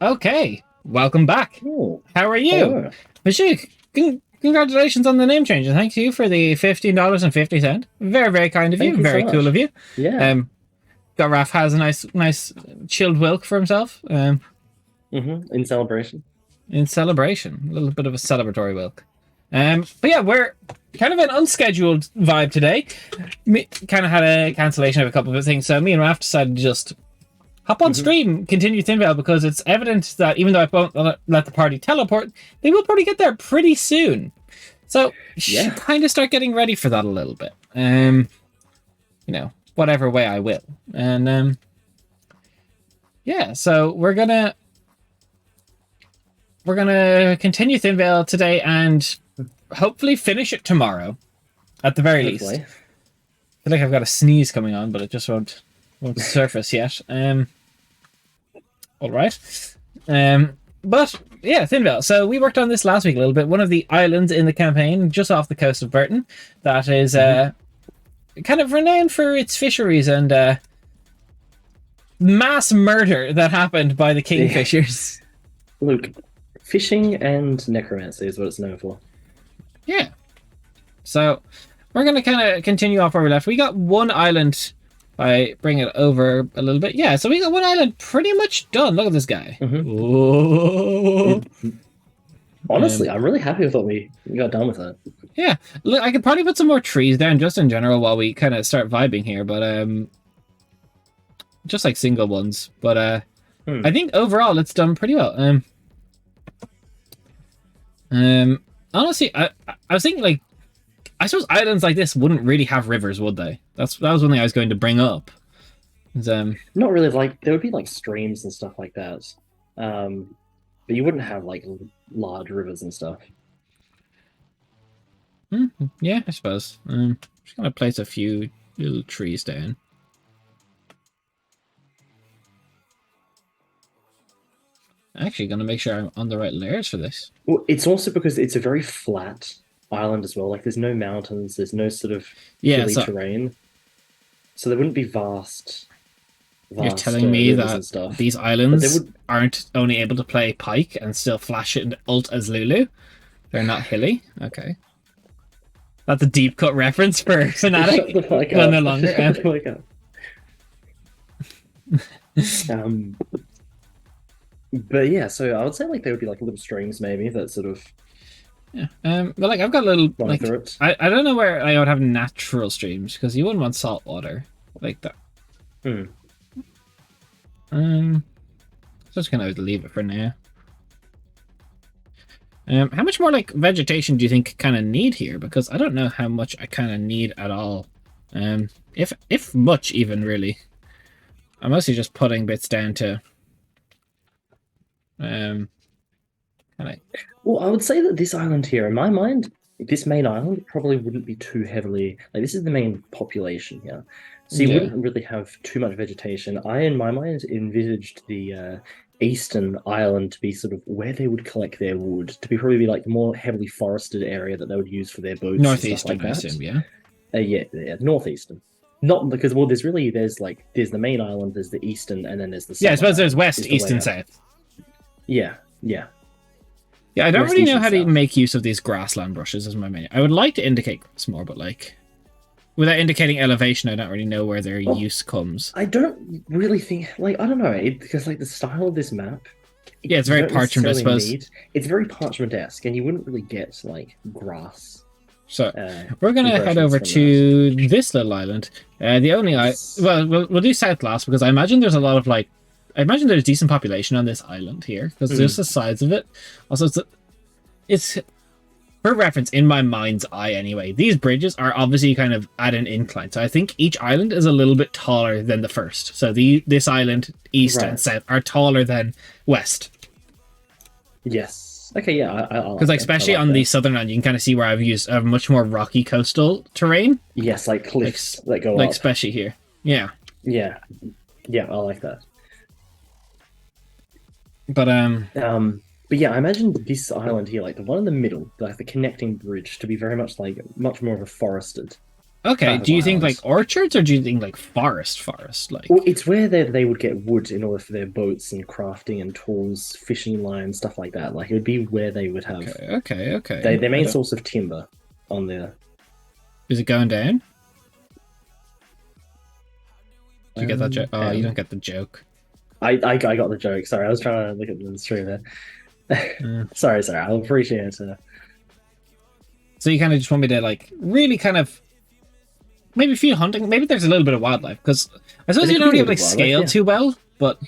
Okay, welcome back. Oh, How are you? hello. Mashik, congratulations on the name change, and thank you for the $15.50. Very, very kind of you. Thank you so Very cool of much. you. Yeah. Um, Garaf has a nice chilled wilk for himself. In celebration. In celebration, a little bit of a celebratory wilk. But yeah, we're kind of an unscheduled vibe today. Me kind of had a cancellation of a couple of things, so me and Raf decided to just hop on hmm stream, continue Thinveil, because it's evident that even though I won't let the party teleport, they will probably get there pretty soon. So should Yeah. kind of start getting ready for that a little bit. Whatever way I will. And yeah, so we're gonna continue Thinveil today and hopefully finish it tomorrow, at the very least. Hopefully. I feel like I've got a sneeze coming on, but it just won't surface yet. All right. But yeah, Thinveil. So we worked on this last week a little bit. One of the islands in the campaign, just off the coast of Burton, that is hmm kind of renowned for its fisheries and mass murder that happened by the Yeah. kingfishers. Look, fishing and necromancy is what it's known for. Yeah. So we're gonna kind of continue off where we left. We got one island. I bring it over a little bit. Yeah, so we got one island pretty much done. Look at this guy. hmm Oh. Honestly, I'm really happy with what we got done with it. Yeah, look, I could probably put some more trees down just in general while we kind of start vibing here, but just like single ones. But Hmm. I think overall it's done pretty well. Honestly, I was thinking like I suppose islands like this wouldn't really have rivers, would they? That was one thing I was going to bring up. Is, Not really like there would be like streams and stuff like that. But you wouldn't have like large rivers and stuff. yeah, I suppose. Just gonna place a few little trees down. Actually, gonna make sure I'm on the right layers for this. Well, it's also because it's a very flat island as well. Like there's no mountains, there's no sort of Yeah, hilly so terrain. So there wouldn't be you're vast telling me rivers that and stuff. these But they islands would, aren't only able to play Pike and still flash it and ult as Lulu? They're not hilly? Okay. That's a deep cut reference for shut the Fnatic. fuck Well, no up. longer. Shut the fuck up. Um, but yeah, so I would say like there would be like little streams maybe that sort of Yeah. But like I've got a little run like through it. I don't know where I would have natural streams because you wouldn't want salt water like that. Hmm. So just gonna leave it for now. How much more like vegetation do you think kind of need here? Because I don't know how much I kind of need at all. If much even really. I'm mostly just putting bits down to kind of Well, I would say that this island here, in my mind, this main island probably wouldn't be too heavily like this is the main population here. So you yeah. wouldn't really have too much vegetation. I, in my mind, envisaged the eastern island to be sort of where they would collect their wood, to be probably be like the more heavily forested area that they would use for their boats and stuff Northeastern, like I that. assume, yeah. Yeah, northeastern. Not because well, there's the main island, there's the eastern, and then there's the Yeah, I southern suppose there's island. west, Is the east, way and up. south. Yeah, yeah. Yeah, I don't West, really east, know and how to south. make use of these grassland brushes as my menu. I would like to indicate grass more, but like without indicating elevation, I don't really know where their Well, use comes. I don't really think like I don't know because like the style of this map, Yeah, it's you very don't parchment, I necessarily suppose. need. It's very parchment-esque, and you wouldn't really get like grass So uh, we're gonna head impressions over from that. to this little island. The only Yes. well, we'll do south last because I imagine there's a lot of like I imagine there's decent population on this island here because there's Mm, the sides of it. Also, it's for reference in my mind's eye anyway. These bridges are obviously kind of at an incline, so I think each island is a little bit taller than the first. So this island east and right. south are taller than west. Yes. Okay. Yeah. I Because like like that. I especially like on the that. southern end, you can kind of see where I've used a much more rocky coastal terrain, Yes, like like cliffs that go like up. especially here. Yeah, Yeah. Yeah. I like that. but But yeah, I imagine this island here, like the one in the middle, like the connecting bridge, to be very much like much more of a forested. Okay, type of do you think like island. orchards or do you think like forest? Well, Like, it's where they would get wood in order for their boats and crafting and tools, fishing lines, stuff like that. Like it would be where they would have okay. their I main don't. source of timber on there. Is it going down? Do you get that joke? Oh, Hang you don't on. get the joke. I got the joke. Sorry, I was trying to look at the stream there. Mm. Sorry. I'll appreciate it. So you kind of just want me to like really kind of maybe feel hunting. Maybe there's a little bit of wildlife because I suppose There you could don't be a have bit like of wildlife, scale yeah. too well, but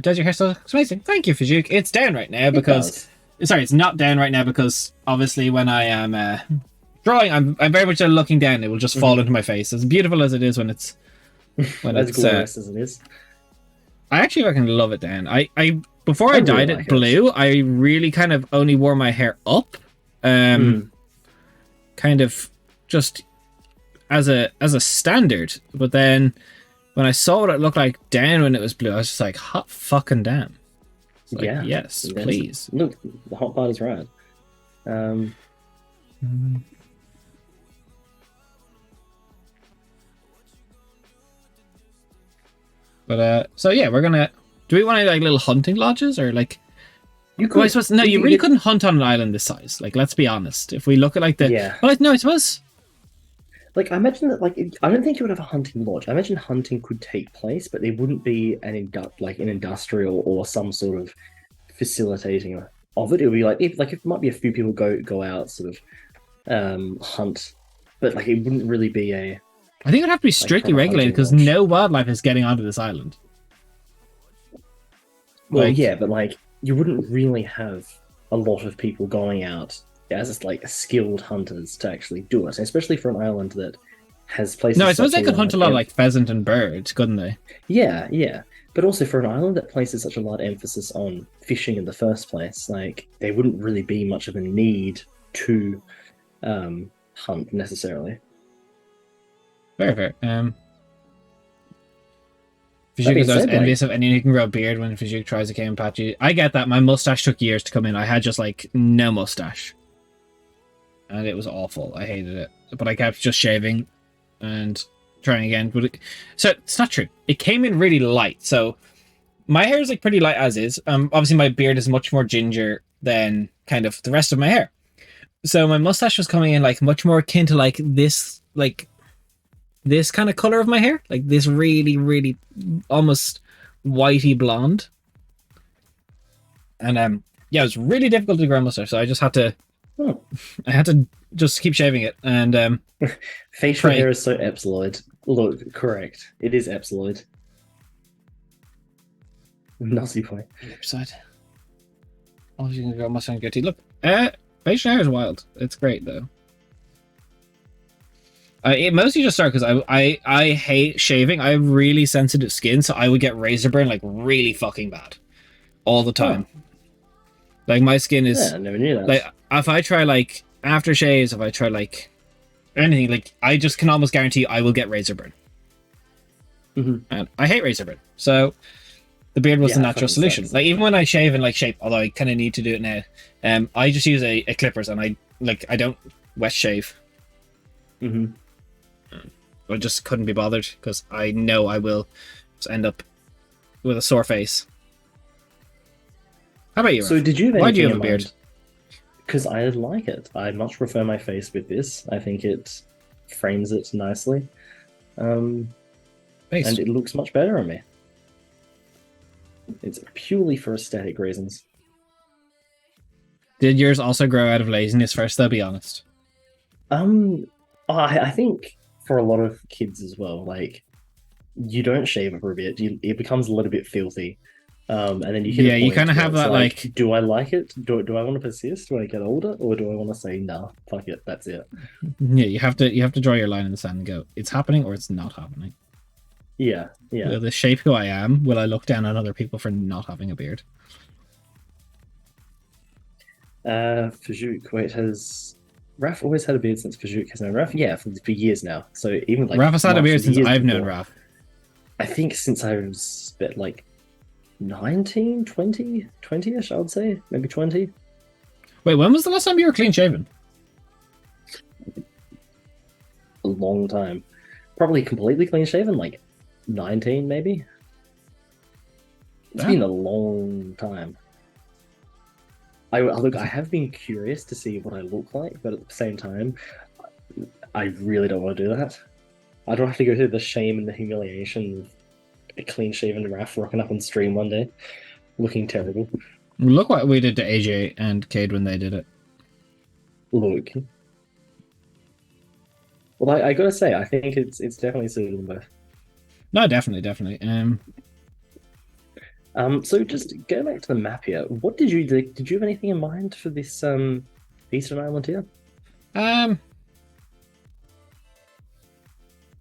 does your hair still looks amazing? Thank you, Fajuk. It's down right now It because does. sorry, it's not down right now because obviously when I am drawing, I'm very much looking down. It will just fall into my face. As beautiful as it is when As it's glorious as it is. I actually fucking love it, Dan. I before I I really dyed like it blue, I really kind of only wore my hair up, Mm. kind of just as a standard. But then when I saw what it looked like down when it was blue, I was just like, hot fucking damn. It's like, Yeah. yes, That's- please. Look, the hot part is right. Um, But so yeah, we're gonna. Do we want any like little hunting lodges or like? you Well, I could. suppose no. You really couldn't hunt on an island this size. Like, let's be honest. If we look at like the, Yeah. well, no, I suppose. Like I imagine that I don't think you would have a hunting lodge. I imagine hunting could take place, but there wouldn't be an industrial or some sort of facilitating of it. It would be like if it might be a few people go out sort of hunt, but like it wouldn't really be a I think it would have to be strictly proper regulated hunting because lodge. no wildlife is getting onto this island. Well, Like- yeah, but like you wouldn't really have a lot of people going out as like skilled hunters to actually do it, especially for an island that has places. No, I suppose such they could hunt a lot of large like pheasant and birds, couldn't they? Yeah. But also for an island that places such a large emphasis on fishing in the first place, like there wouldn't really be much of a need to hunt necessarily. Very fair. That Fijuk being is always said, envious of anyone who can grow a beard when Fijuk tries to come patchy. I get that. My mustache took years to come in. I had just like no mustache. And it was awful. I hated it. But I kept just shaving and trying again. So it's not true. It came in really light. So my hair is like pretty light as is. Obviously my beard is much more ginger than kind of the rest of my hair. So my mustache was coming in like much more akin to like this kind of color of my hair, like this really, really almost whitey blonde. And yeah, it was really difficult to grow a mustache, so I just had to, I had to just keep shaving it. And facial hair is so epsiloid. Look, correct. It is epsiloid. Nutty point. Side. Oh, you can grow a mustache and goatee. Look, facial hair is wild. It's great though. It mostly just started because I hate shaving. I have really sensitive skin, so I would get razor burn like really fucking bad all the time. Like my skin is Yeah, I never knew that. like if I try like aftershaves, if I try like anything, like I just can almost guarantee I will get razor burn. And I hate razor burn, so the beard was the natural solution. Like even when I shave and like shape, although I kind of need to do it now, I just use a clippers and I don't wet shave. I just couldn't be bothered because I know I will just end up with a sore face. How about you? So did you have Why do you have a beard? Because I like it. I much prefer my face with this. I think it frames it nicely. And it looks much better on me. It's purely for aesthetic reasons. Did yours also grow out of laziness first, though, be honest? I think for a lot of kids as well, like you don't shave it for a bit, it becomes a little bit filthy. And then you hit a you point kind of where have it's that like, do I like it? Do I want to persist when I get older, or do I want to say no, fuck it, that's it? yeah, you have to draw your line in the sand and go, it's happening or it's not happening. Yeah. Will the shape who I am, will I look down on other people for not having a beard? Fajuk, wait, has Raf always had a beard since Fajuk has known Raf? Yeah, for years now. So even like Raf has had a beard since years I've known before. Raf. I think since I was like 19, 20, 20-ish, I would say. Maybe 20. Wait, when was the last time you were clean shaven? a long time. Probably completely clean shaven, like 19 maybe. It's Damn. been a long time. I look, I have been curious to see what I look like, but at the same time, I really don't want to do that. I don't have to go through the shame and the humiliation of a clean shaven Raph rocking up on stream one day, looking terrible. Look what we did to AJ and Cade when they did it. Look. Well, I gotta say, I think it's definitely suited them both. No, definitely, definitely. So just going back to the map here, what did you do? Did you have anything in mind for this Eastern Island here? Um,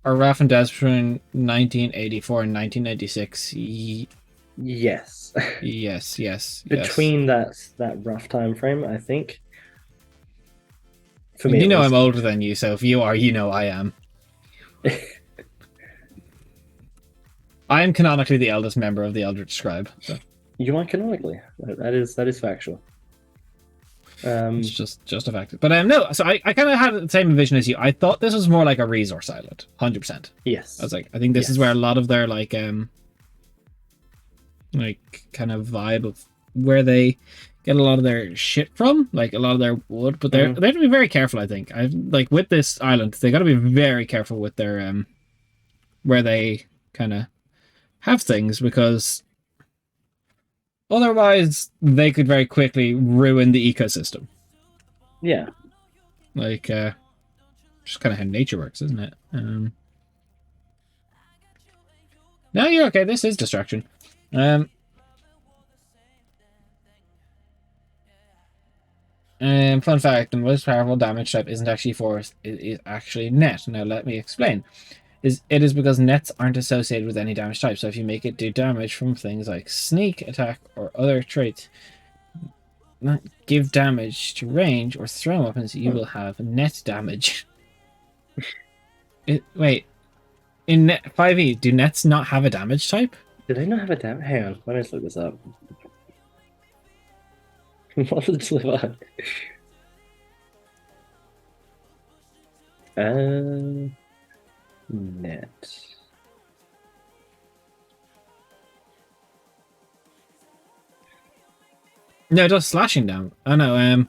are Raf and Des between 1984 and 1996? Yes. Yes, yes, yes. Between that rough time frame, I think. For me You at know I'm least. older than you, so if you are, you know I am. I am canonically the eldest member of the Eldritch Scribe, so You are canonically. That is factual. it's just a fact. But no, so I kind of had the same vision as you. I thought this was more like a resource island, 100%. I was Yes. like, I think this is where a Yes. lot of their like kind of vibe of where they get a lot of their shit from, like a lot of their wood. But Hmm. they have to be very careful. I think I like with this island, they got to be very careful with their where they kind of have things because otherwise they could very quickly ruin the ecosystem. Yeah. Like just kind of how nature works, isn't it? No, you're okay. This is distraction. Um, and fun fact: the most powerful damage type isn't actually force; it is actually net. Now, let me explain. It is because nets aren't associated with any damage type. So if you make it do damage from things like sneak attack or other traits, not give damage to range or throw weapons, you Hmm. will have net damage. Wait, in net 5e, do nets not have a damage type? Did they not have a damn? Hang on, let me just look this up. What did it deliver? Uh, net. No, it does slashing down. Oh no,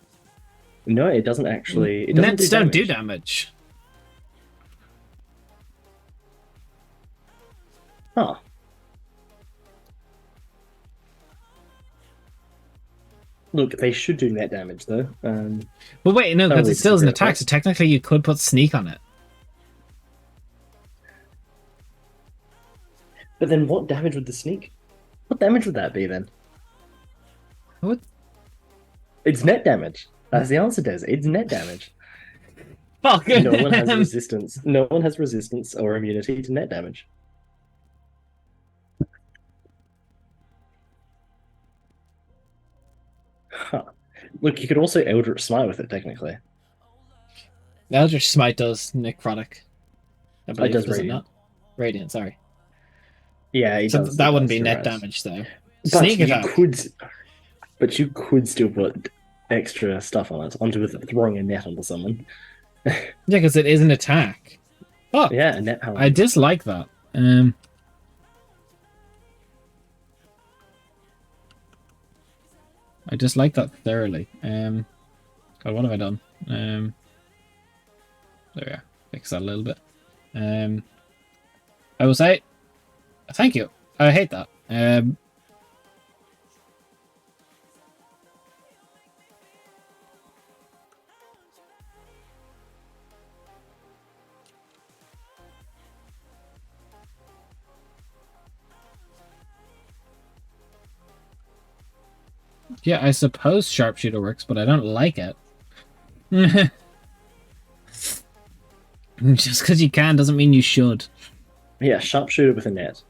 No, it doesn't actually. It doesn't nets do don't do damage. damage. Huh. Look, they should do net damage though. But wait, no, Don't because really it still is an disagree with attack, that. so technically you could put sneak on it. But then, what damage would the sneak? What damage would that be then? What? It's net damage. That's the answer, Des. It's net damage. Fuck. No one has resistance. No one has resistance or immunity to net damage. Huh. Look, you could also Eldritch Smite with it, technically. Eldritch Smite does necrotic, I It believe. does Does it Radiant. not? Radiant, sorry. Yeah, it So does. It that wouldn't does. be You're net right. damage, though. But Sneak you attack. could, but you could still put extra stuff on it, onto with throwing a net onto someone. Yeah, because it is an attack. Fuck. Yeah, a net I paladin. dislike that. I dislike that thoroughly. God, what have I done? There we are. Fix that a little bit. Um, I will say, thank you. I hate that. Yeah, I suppose sharpshooter works, but I don't like it. Just because you can doesn't mean you should. Yeah, sharpshooter with a net.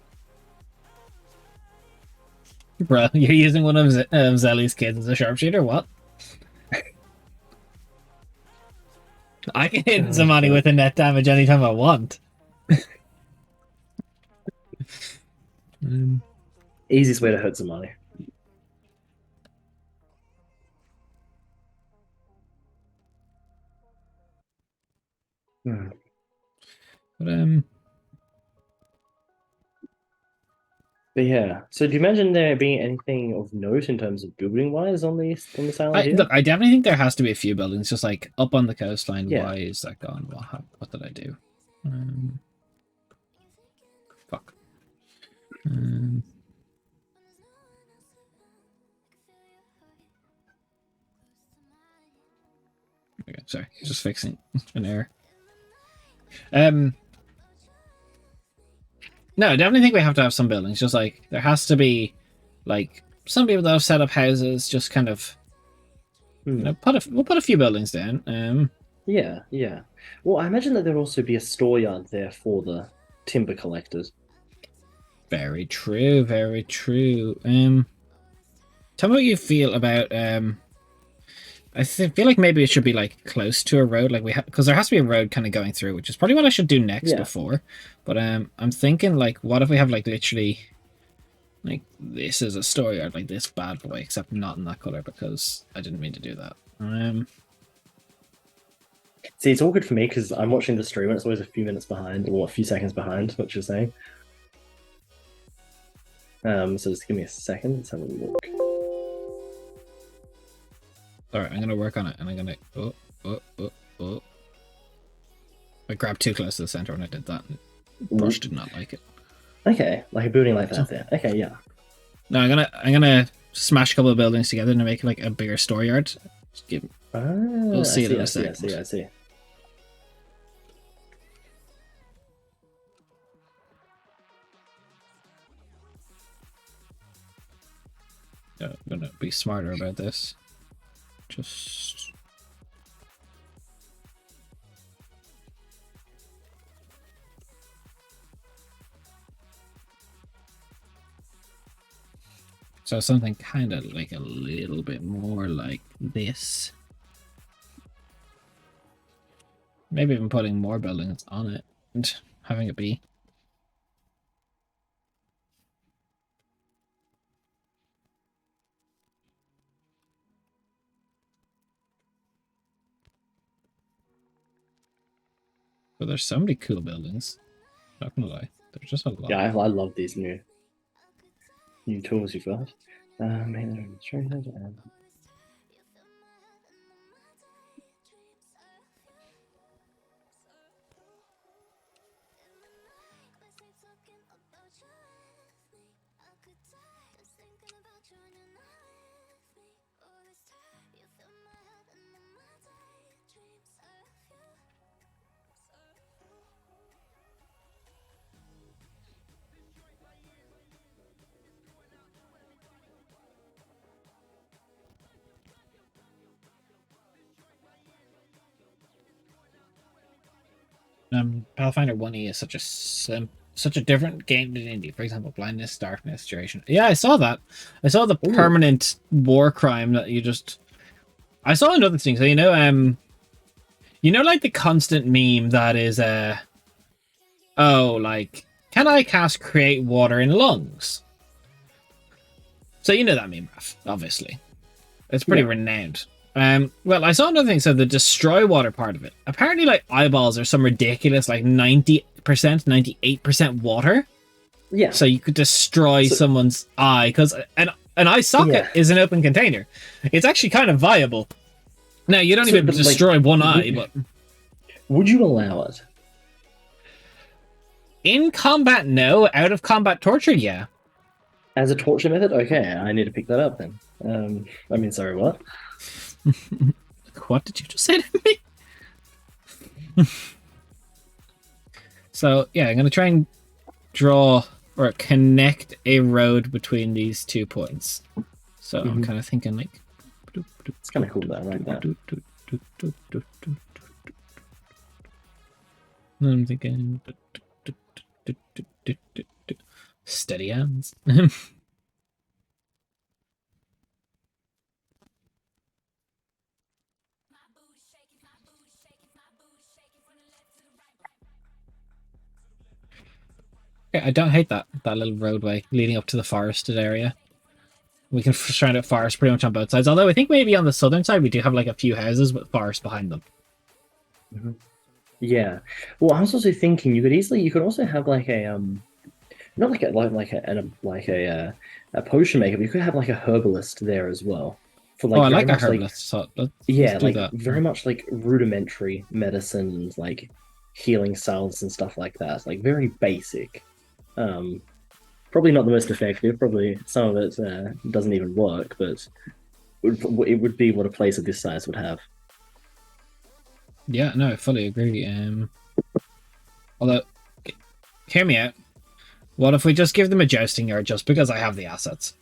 Bro, you're using one of Zelly's kids as a sharpshooter? What? I can hit Oh somebody with god. a net damage anytime I want. Um, Easiest way to hurt somebody. Hmm. But But yeah, so do you imagine there being anything of note in terms of building wise on this island here? Look, I definitely think there has to be a few buildings, just like up on the coastline. Yeah. Why is that gone? What did I do? Fuck. Okay, sorry, just fixing an error. No, I definitely think we have to have some buildings. Just like there has to be, like some people that have set up houses. Just kind of, we'll put a few buildings down. Yeah, yeah. Well, I imagine that there'll also be a storeyard there for the timber collectors. Very true. Very true. Tell me what you feel about feel like maybe it should be like close to a road, like because there has to be a road kind of going through, which is probably what I should do next before. But I'm thinking like, what if we have like literally, like this is a storeyard, like this bad boy, except not in that color because I didn't mean to do that. See, it's all good for me because I'm watching the stream and it's always a few minutes behind or a few seconds behind what you're saying. So just give me a second. Let's have a look. All right, I'm gonna work on it, and I'm gonna. Oh! I grabbed too close to the center when I did that. Brush did not like it. Okay, like a building like that there. Okay, yeah. No, I'm gonna smash a couple of buildings together to make like a bigger storeyard. We'll see it in a second. I see. I'm gonna be smarter about this. Just. So something kind of like a little bit more like this. Maybe even putting more buildings on it and having it be. But there's so many cool buildings. Not gonna lie, there's just a lot. Yeah, I love these new tools you've got. Pathfinder 1E is such a different game than indie. For example, blindness, darkness, duration. Yeah, I saw that. I saw the permanent war crime that you just. I saw another thing. So like the constant meme that is like, can I cast create water in lungs? So you know that meme, Raf, obviously. It's pretty renowned. Well, I saw another thing. So the destroy water part of it. Apparently, like eyeballs are some ridiculous, like 90%, 98% water. Yeah. So you could destroy someone's eye because an eye socket is an open container. It's actually kind of viable. Now you don't even destroy one eye, but would you allow it? In combat, no. Out of combat torture, yeah. As a torture method, okay. I need to pick that up then. I mean, sorry, what? What did you just say to me? So yeah, I'm gonna try and draw or connect a road between these 2 points. So I'm kind of thinking like it's kind of cool that right there. I'm thinking steady hands. Yeah, I don't hate that little roadway leading up to the forested area. We can surround it forest pretty much on both sides. Although I think maybe on the southern side we do have like a few houses with forest behind them. Yeah. Well, I was also thinking you could also have like a not like a potion maker, but you could have like a herbalist there as well for Oh, like I very like a much like herbalist, so let's yeah, do like that. very much like rudimentary medicine and like healing salves and stuff like that. Like very basic. Um, Probably not the most effective. Probably some of it doesn't even work, but it would be what a place of this size would have. Yeah, no, I fully agree. Although, hear me out. What if we just give them a jousting yard just because I have the assets?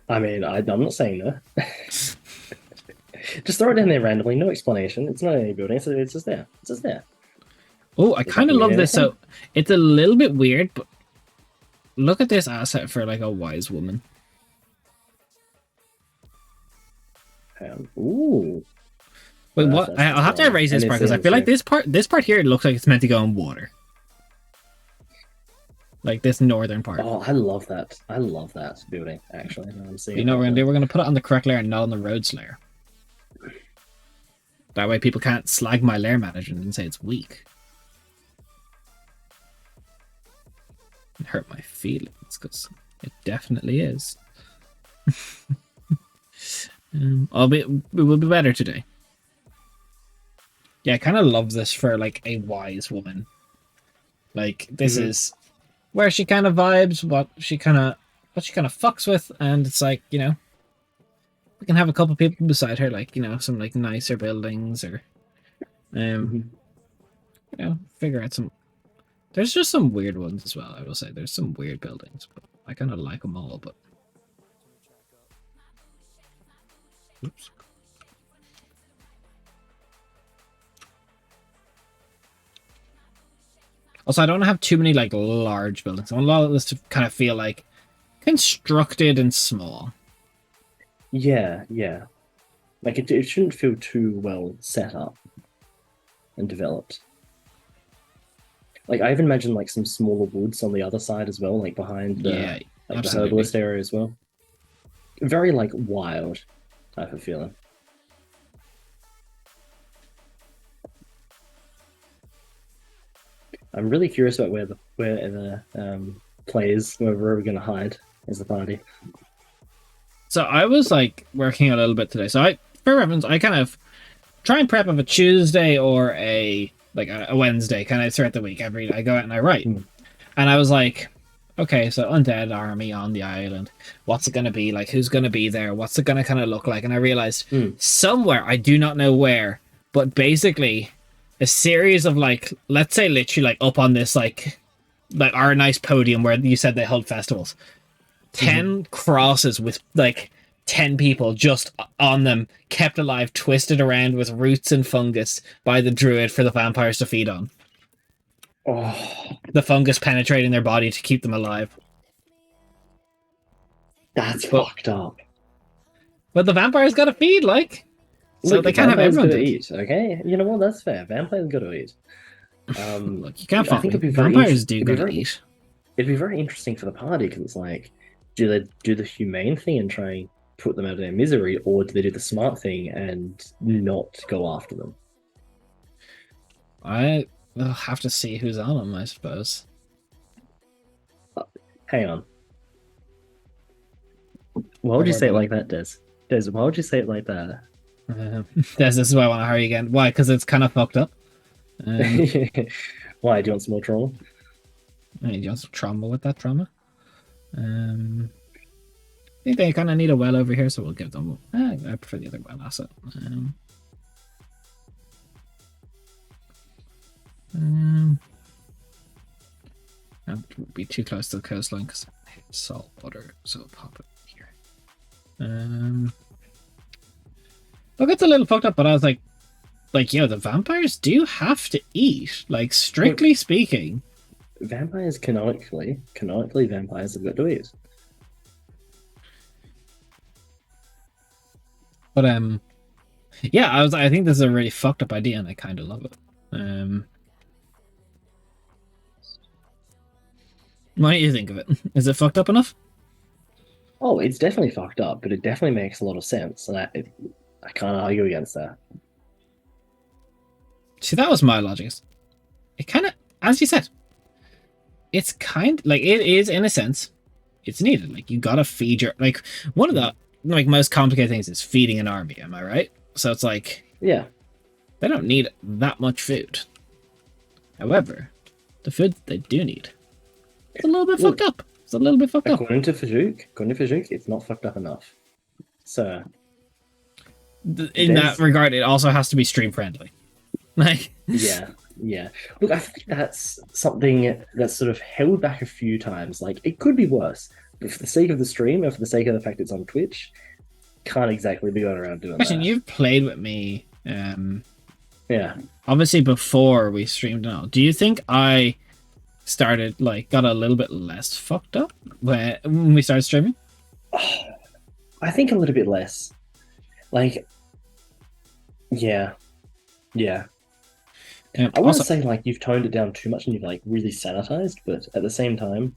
I mean, I'm not saying no. Just throw it in there randomly, no explanation. It's not any building, so it's just there. It's just there. Oh, I There's not kind of going to be love this. anything. So it's a little bit weird, but look at this asset for like a wise woman. Ooh, Wait, what? that's I'll have to wrong. erase And this it part because I seems feel like yeah. this part here looks like it's meant to go in water. Like this northern part. Oh, I love that. I love that building. Actually, now I'm seeing But you it know what we're gonna properly. do? We're gonna put it on the correct layer and not on the roads layer. That way people can't slag my layer management and say it's weak. And hurt my feelings because it definitely is. It will be better today. Yeah, I kind of love this for like a wise woman. Like this Hmm. is where she kind of vibes, what she kind of fucks with, and it's like we can have a couple people beside her, like some like nicer buildings or um Hmm. figure out some. There's just some weird ones as well. I will say there's some weird buildings, but I kind of like them all. But oops. Also, I don't have too many like large buildings. I want a lot of this to kind of feel like constructed and small. Yeah, yeah. Like it shouldn't feel too well set up and developed. Like I even imagine like some smaller woods on the other side as well, like behind Yeah, the absolutely. herbalist area as well. Very like wild type of feeling. I'm really curious about where the players where we're going to hide as the party. So I was like working a little bit today. So for reference, I kind of try and prep of a Tuesday or a Wednesday, kind of throughout the week. I go out and I write, Hmm. and I was like, okay, so undead army on the island. What's it gonna be like? Who's gonna be there? What's it gonna kind of look like? And I realized Hmm. somewhere I do not know where, but basically a series of like, let's say literally like up on this like our nice podium where you said they hold festivals. Hmm. 10 crosses with like 10 people just on them, kept alive, twisted around with roots and fungus by the druid for the vampires to feed on. Oh, The fungus penetrating their body to keep them alive. that's But fucked up. the vampires gotta feed, like. So Look, they can't have vampires everyone gotta dead. eat. Okay, you know what? That's fair. Vampires gotta eat. Look, you can't I fault think me. Vampires do gotta eat. it'd be very interesting for the party because it's like, do they do the humane thing and try and put them out of their misery, or do they do the smart thing and not go after them? I will have to see who's on them, I suppose. Uh, Hang on. Why Don't would you worry say it about it. like that, Des? Des, why would you say it like that? This is why I want to hurry again. Why? Because it's kind of fucked up. Um, Why? Do you want some more trauma? I mean, you want some trauma with that trauma? Um, I think they kind of need a well over here, so we'll give them. I prefer the other well asset. Um, Don't be too close to the coastline because I hate salt water, so I'll pop it here. Look, it's a little fucked up, but I was like, yo, the vampires do have to eat. Like, Look, strictly speaking. vampires canonically, vampires have got to eat. But yeah, I think this is a really fucked up idea, and I kind of love it. What do you think of it? Is it fucked up enough? Oh, it's definitely fucked up, but it definitely makes a lot of sense, and I can't argue against that. See, that was my logic. It kind of, as you said, it's kind like it is in a sense, it's needed. Like you gotta feed your like one of the like most complicated things is feeding an army. Am I right? So it's like Yeah. they don't need that much food. However, the food they do need, it's a little bit fucked up. It's a little bit fucked up. According to Fajouk, it's not fucked up enough. So in that regard, it also has to be stream friendly. Like yeah. Look, I think that's something that's sort of held back a few times. Like it could be worse, but for the sake of the stream and for the sake of the fact it's on Twitch, can't exactly be going around doing Question, that. you've played with me, yeah. obviously before we streamed now. Do you think I started like got a little bit less fucked up when we started streaming? I think a little bit less. Like, yeah. I wouldn't Also, say like you've toned it down too much and you've like really sanitized, but at the same time,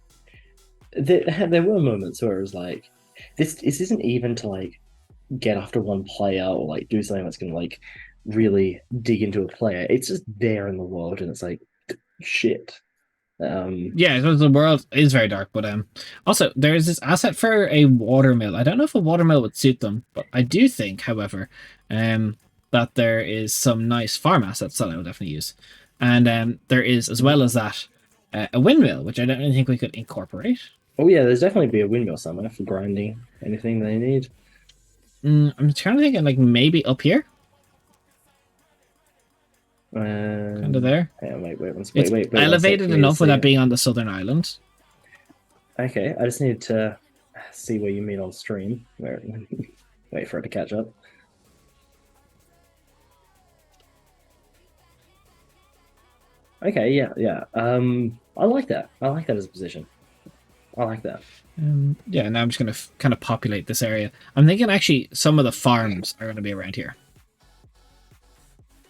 there were moments where it was like, this isn't even to like get after one player or like do something that's gonna like really dig into a player. It's just there in the world, and it's like shit. yeah, because the world is very dark, but also there's this asset for a watermill. I don't know if a watermill would suit them, but I do think, however, that there is some nice farm assets that I would definitely use, and there is as well as that a windmill, which I don't really think we could incorporate. Oh yeah, there's definitely be a windmill somewhere for grinding anything they need. I'm trying to think of like maybe up here, kind of there. Hang on, It's elevated enough without being on the southern island. Okay, I just need to see where you mean on stream. Wait for it to catch up. Okay, yeah. I like that. I like that as a position. I like that. Yeah, now I'm just going to kind of populate this area. I'm thinking actually some of the farms are going to be around here.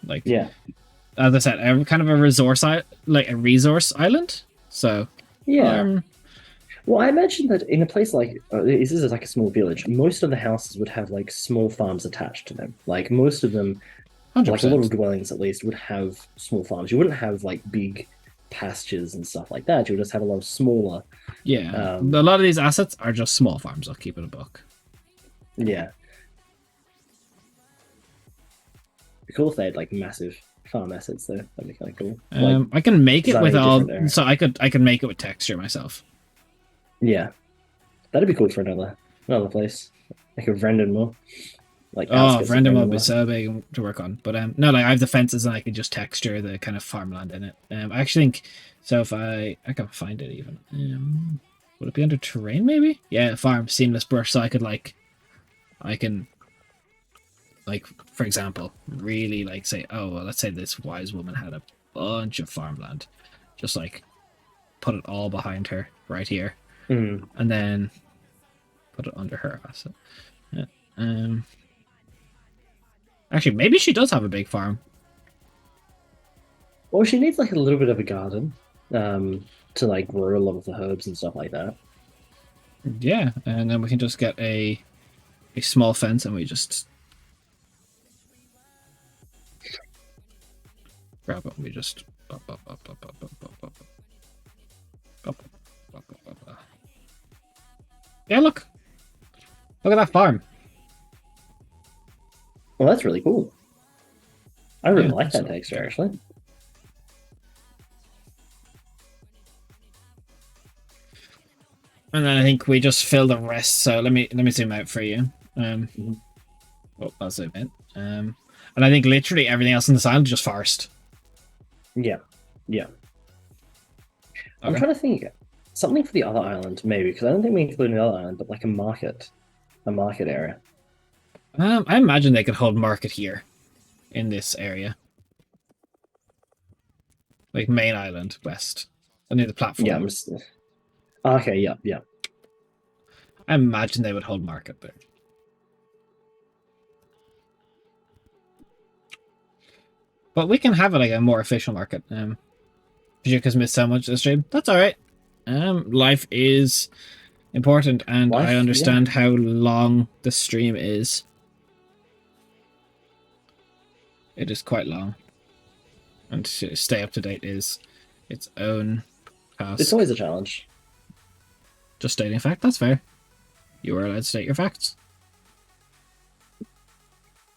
Like, yeah, as I said, kind of a resource island. So yeah. Well, I imagine that in a place like this is like a small village. Most of the houses would have like small farms attached to them. Like most of them, 100%. like a lot of dwellings at least, would have small farms. You wouldn't have like big pastures and stuff like that. You would just have a lot of smaller. Yeah, a lot of these assets are just small farms. I'll keep it a buck. Yeah. Be cool if they had like massive farm assets though. That'd be kind of cool. Like, I can make it with all, area. so I can make it with texture myself. Yeah, that'd be cool for another place. Like a Vrendon more. Like Vrendon would be so big to work on. But no, like I have the fences and I can just texture the kind of farmland in it. I actually think so. If I can find it even. Would it be under terrain maybe? Yeah, farm seamless brush. So I can like, for example, really like say, oh well, let's say this wise woman had a bunch of farmland, just like put it all behind her right here, and then put it under her asset. Yeah. Actually, maybe she does have a big farm. Well, she needs like a little bit of a garden, to like grow a lot of the herbs and stuff like that. Yeah, and then we can just get a small fence and we just grab it and we just yeah, look at that farm. Well, that's really cool. I really like that texture actually. And then I think we just fill the rest. So let me zoom out for you. Oh, I'll zoom in. And I think literally everything else in this island is just forest. Yeah. Okay. I'm trying to think something for the other island, maybe, because I don't think we include the other island, but like a market area. I imagine they could hold market here, in this area, like main island west, near the platform. Yeah. Okay. Yeah. I imagine they would hold market there. But we can have it like a more official market. Vijika's missed so much this stream. That's all right. Life is important, and I understand how long the stream is. It is quite long. and to stay up to date is its own task. It's always a challenge. Just stating a fact, that's fair. You are allowed to state your facts.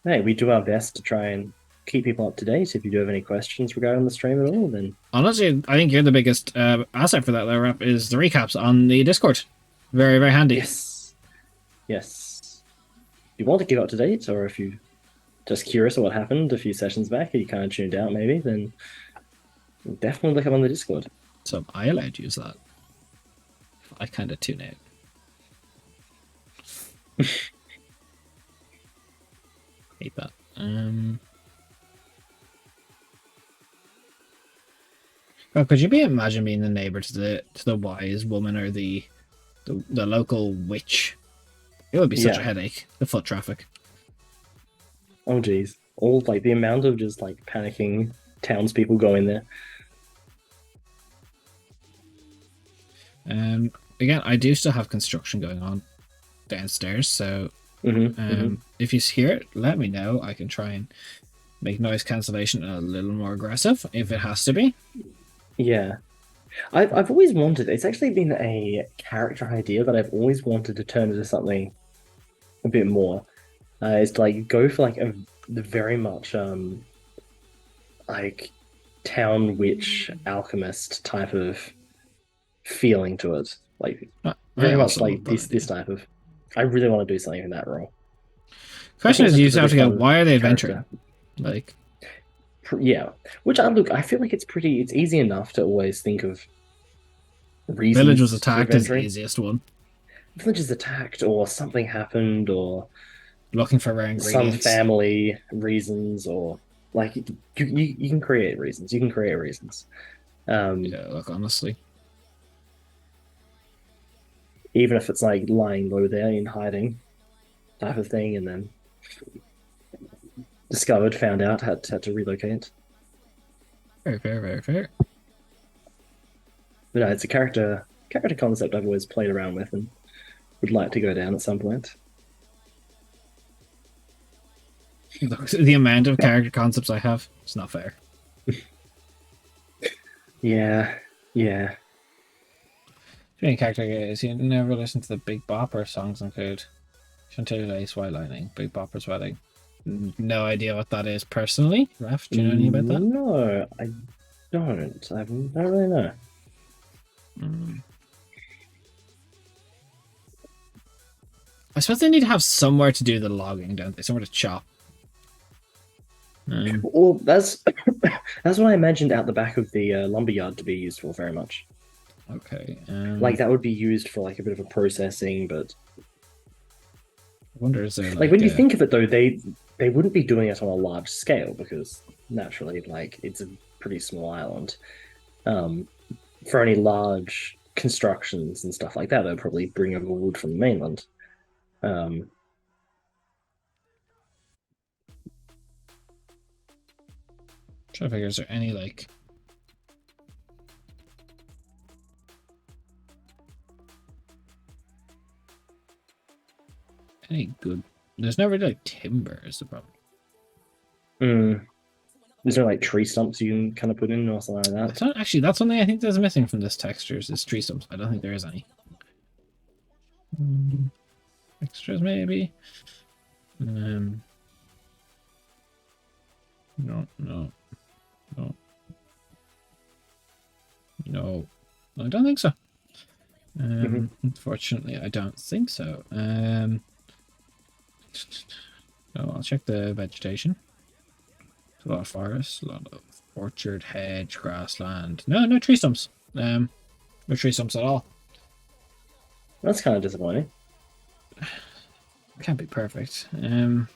Hey, we do our best to try and keep people up to date. If you do have any questions regarding the stream at all, then honestly, I think you're the biggest asset for that though, Rap, is the recaps on the Discord. Very, very handy. Yes. Yes. If you want to keep up to date, or if you just curious of what happened a few sessions back, or you kind of tuned out maybe, then definitely look up on the Discord. So am I allowed to use that? I kind of tune out. Hate that. Oh, could you imagine being the neighbor to the wise woman or the local witch? It would be such a headache. The foot traffic. Oh geez, all like the amount of just like panicking townspeople going there. Again, I do still have construction going on downstairs, so if you hear it, let me know. I can try and make noise cancellation a little more aggressive if it has to be. Yeah. I've always wanted, it's actually been a character idea that I've always wanted to turn into something a bit more. Is to like go for like the very much like town witch alchemist type of feeling to it. Like very much like this type of, I really want to do something in that role. Question is, you just have to go, why are they adventuring? Like, yeah, which I feel like it's easy enough to always think of reasons. Village was attacked is the easiest one. Village is attacked, or something happened, or looking for rare ingredients. Some family reasons, or like you can create reasons. You can create reasons. Yeah, look, honestly, even if it's like lying low there in hiding, type of thing, and then discovered, found out, had to relocate. Very fair, very fair. But no, it's a character concept I've always played around with and would like to go down at some point. The amount of character concepts I have, it's not fair. Yeah. Being character is you never listen to the Big Bopper songs include Chantilly Lace, White Lightning, Big Bopper's Wedding. No idea what that is personally. Raf, do you know anything about that? No, I don't. I don't really know. I suppose they need to have somewhere to do the logging, don't they? Somewhere to chop. Well, that's what I imagined out the back of the lumberyard to be used for very much. Okay. Like that would be used for like a bit of a processing, but I wonder is there like when you think of it though, they wouldn't be doing it on a large scale because naturally, like it's a pretty small island. For any large constructions and stuff like that, they'll probably bring over wood from the mainland. Trying to figure, is there any like any good? There's no really like timber is the problem. Is there like tree stumps you can kind of put in or something like that? It's not, actually, that's something I think that's missing from this textures is tree stumps. I don't think there is any. Textures maybe. No. I don't think so. Unfortunately, I don't think so. I'll check the vegetation. There's a lot of forest, a lot of orchard, hedge, grassland. No tree stumps. No tree stumps at all. That's kind of disappointing. Can't be perfect. I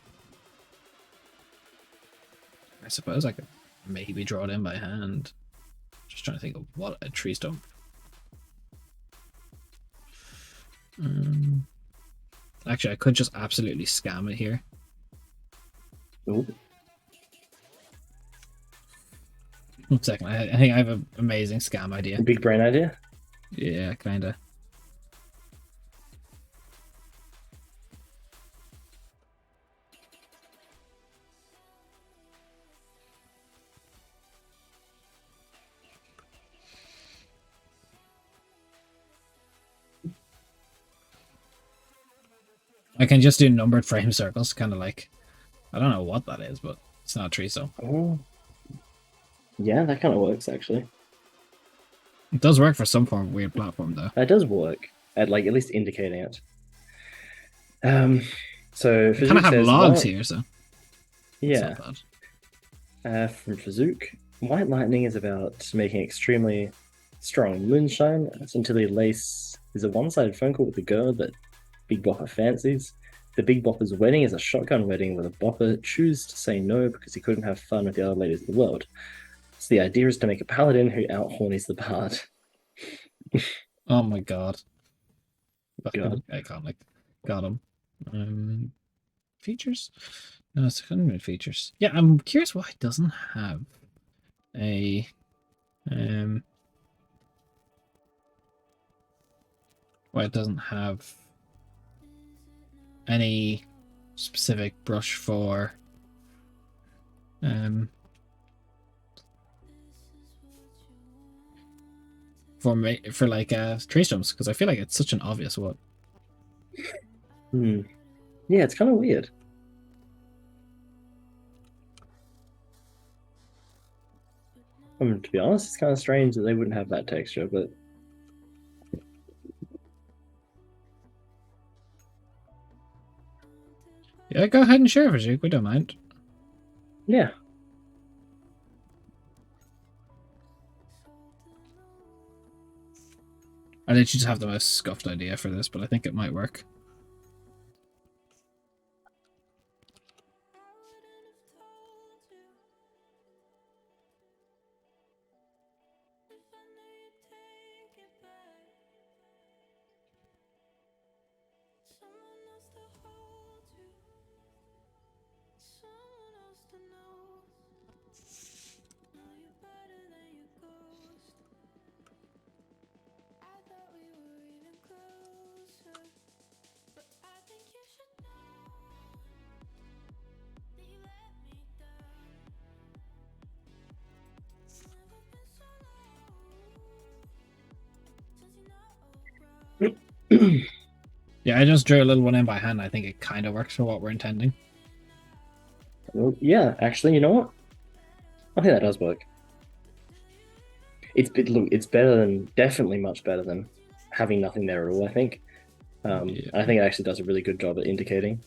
suppose I could maybe draw it in by hand. Just trying to think of what a tree stump. Actually, I could just absolutely scam it here. Ooh. 1 second. I think I have an amazing scam idea. Big brain idea? Yeah, kinda. I can just do numbered frame circles, kind of like, I don't know what that is, but it's not a tree, so. Oh, yeah, that kind of works actually. It does work for some form of weird platform, though. That does work at like at least indicating it. So We kind of Fazook have says, logs "What?" here, so it's Yeah, not bad. from Fazook, white lightning is about making extremely strong moonshine. Scintilla lace is a one-sided phone call with a girl that Big Bopper fancies. The Big Bopper's wedding is a shotgun wedding where the Bopper chooses to say no because he couldn't have fun with the other ladies of the world. So the idea is to make a paladin who out-hornies the bard. Oh my god. God. Fucking iconic. Got him. Features? No, it's kind of features. Yeah, I'm curious why it doesn't have a why it doesn't have any specific brush for for like tree stumps, because I feel like it's such an obvious one. Yeah, it's kind of weird. I mean, to be honest, it's kind of strange that they wouldn't have that texture, but Yeah, go ahead and share it, Fazook. We don't mind. yeah. I literally just have the most scuffed idea for this, but I think it might work. Yeah, I just drew a little one in by hand. I think it kind of works for what we're intending. Well, yeah, actually, you know what? I think that does work. Look, it's better than definitely much better than having nothing there at all. I think. Yeah. I think it actually does a really good job at indicating.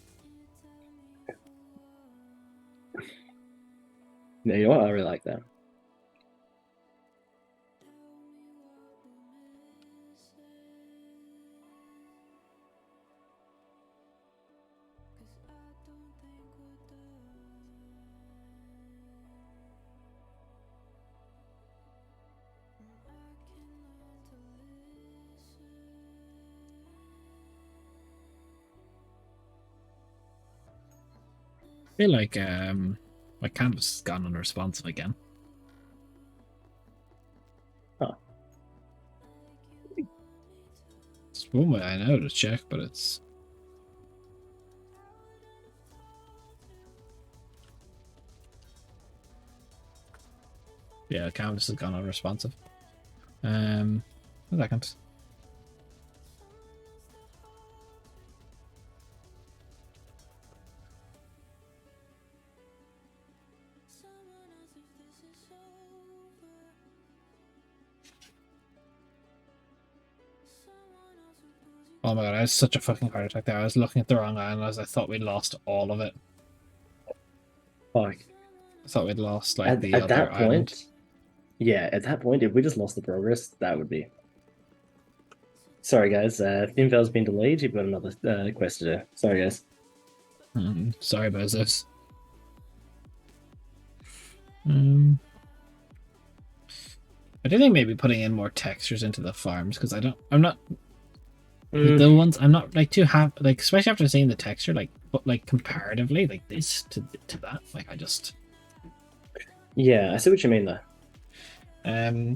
Yeah, you know what? I really like that. I feel like my canvas has gone unresponsive again. Huh. It's one way I know to check, but it's yeah, canvas has gone unresponsive. 1 second. Oh my god, I had such a fucking heart attack there. I was looking at the wrong island as I thought we'd lost all of it. Like I thought we'd lost like the at other that island. point, yeah, at that point, if we just lost the progress, that would be. Sorry, guys. Thinveil's been delayed. You've got another quest to do. Sorry, guys. Sorry about this. I do think maybe putting in more textures into the farms, because I'm not the ones I'm not like too happy, like especially after seeing the texture, like but like comparatively like this to that, like I just Yeah, I see what you mean though.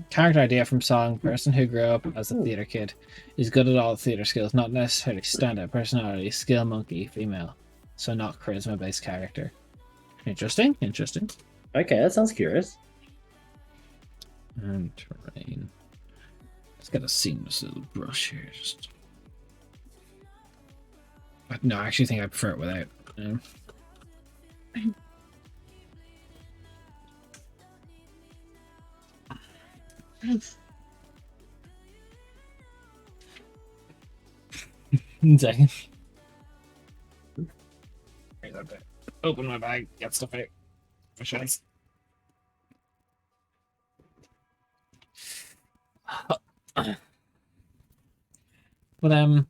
Character idea from song: person who grew up as a theater kid is good at all theater skills, not necessarily standout personality, skill monkey, female, so not charisma based character. Interesting. Okay, that sounds curious. And terrain. It's got a seamless little brush here. Just I No, I actually think I prefer it without. Second. Open my bag, get stuff out. For chance. But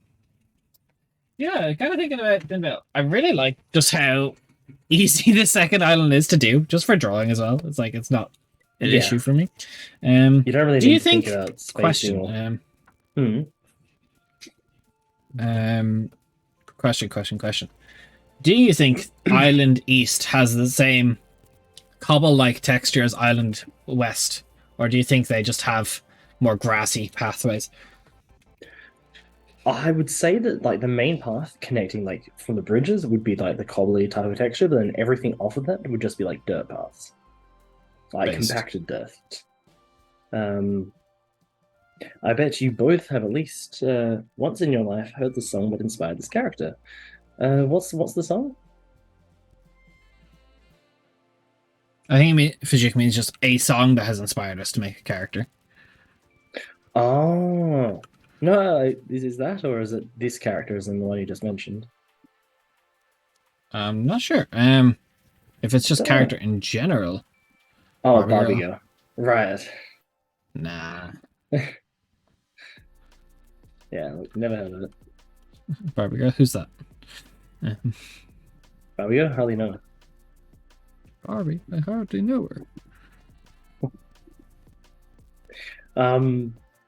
yeah, kind of thinking about Thinveil. I really like just how easy the second island is to do, just for drawing as well. It's like it's not an issue for me. You don't really do need you to think, think about spacing question. Do you think Island East has the same cobble-like texture as Island West, or do you think they just have more grassy pathways? I would say that like the main path connecting like from the bridges would be like the cobbly type of texture, but then everything off of that would just be like dirt paths, like compacted dirt. I bet you both have at least once in your life heard the song that inspired this character. What's the song? I think Fujik means just a song that has inspired us to make a character. Oh. No, is that, or is it this character as in the one you just mentioned? I'm not sure. If it's just character in general. Oh, Barbie Girl. Right. Nah. Yeah, never heard of it. Barbie Girl? Who's that? Barbie Girl? Hardly know. Barbie? I hardly know her.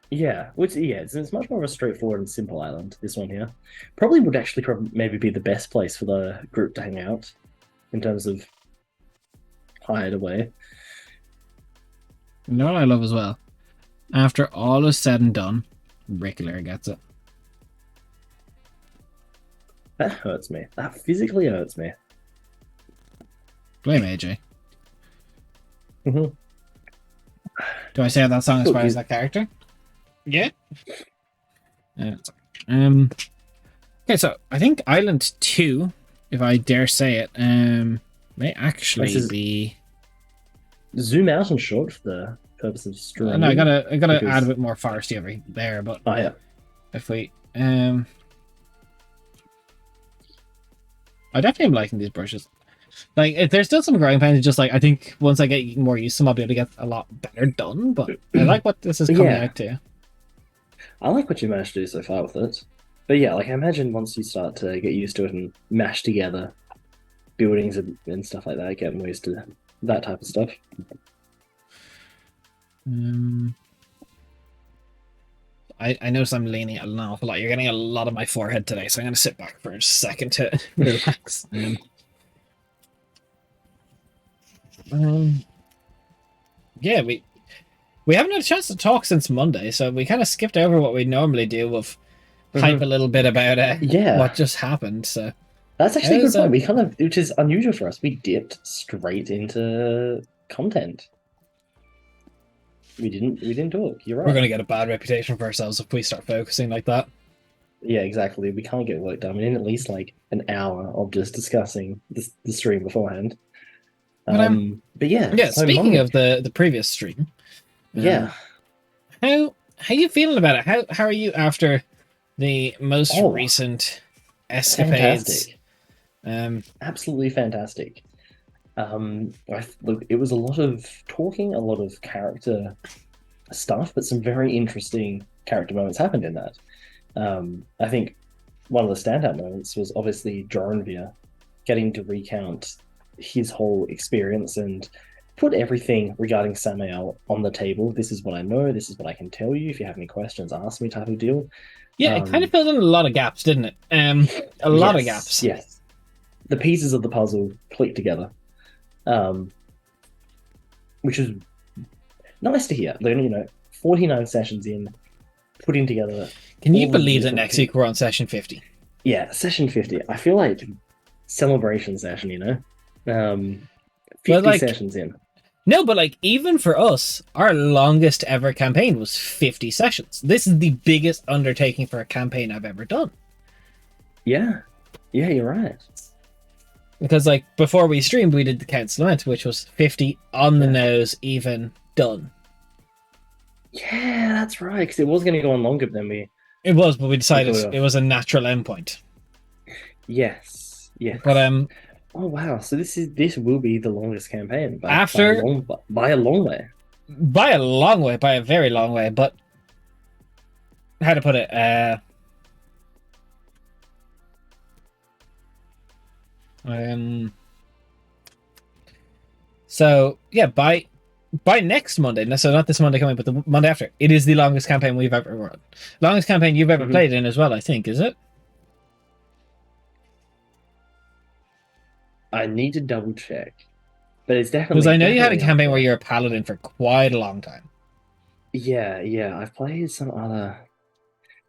Yeah, it's much more of a straightforward and simple island, this one here. Probably would actually maybe be the best place for the group to hang out in terms of hide away. You know what I love as well? After all is said and done, Rickler gets it. That hurts me. That physically hurts me. Blame AJ. Mm-hmm. Do I say that song inspires that character? Yeah. Okay, so I think Island 2, if I dare say it, may actually be. Zoom out and short for the purpose of streaming. No, I gotta add a bit more foresty over there, but if we I definitely am liking these brushes. Like, there's still some growing pains. Just like I think once I get more used to them, I'll be able to get a lot better done. But I like what this is coming out to. I like what you managed to do so far with it. But yeah, like I imagine once you start to get used to it and mash together buildings and stuff like that, get more used to that type of stuff. I notice I'm leaning an awful lot. You're getting a lot of my forehead today, so I'm going to sit back for a second to relax. Yeah, we haven't had a chance to talk since Monday, so we kind of skipped over what we normally do with hype a little bit about what just happened. So that's actually a good point. We kind of, which is unusual for us, we dipped straight into content. We didn't talk. You're right. We're going to get a bad reputation for ourselves if we start focusing like that. Yeah, exactly. We can't get work done. We need at least like an hour of just discussing the stream beforehand. But yeah. So speaking of the previous stream, how you feeling about it? How are you after the most recent escapades? Fantastic. Absolutely fantastic. Look, it was a lot of talking, a lot of character stuff, but some very interesting character moments happened in that. I think one of the standout moments was obviously Joranvir getting to recount his whole experience and put everything regarding Samael on the table. This is what I know. This is what I can tell you. If you have any questions, ask me, type of deal. Yeah, it kind of filled in a lot of gaps, didn't it? A lot of gaps. Yes. The pieces of the puzzle clicked together. Which is nice to hear. 49 sessions in, putting together. Can you believe that next week we're on session 50? Yeah, session 50. I feel like celebration session, 50 sessions in. No, but like even for us, our longest ever campaign was 50 sessions. This is the biggest undertaking for a campaign I've ever done. Yeah. Yeah, you're right. Because like before we streamed, we did the Council Lament, which was 50 on the Yeah. nose, even done. Yeah, that's right. Because it was going to go on longer than It was, but we we decided could it have. was a natural endpoint. Yes, But yes. Oh wow! So this will be the longest campaign after by a long way. by a long way, by a very long way. But how to put it? Um. So yeah, by next Monday, so not this Monday coming, but the Monday after, it is the longest campaign we've ever run. Longest campaign you've ever played in as well, I think, is it? I need to double check, but it's Because I know you had a definitely up campaign where there. you're a paladin for quite a long time. Yeah, yeah. I've played some other.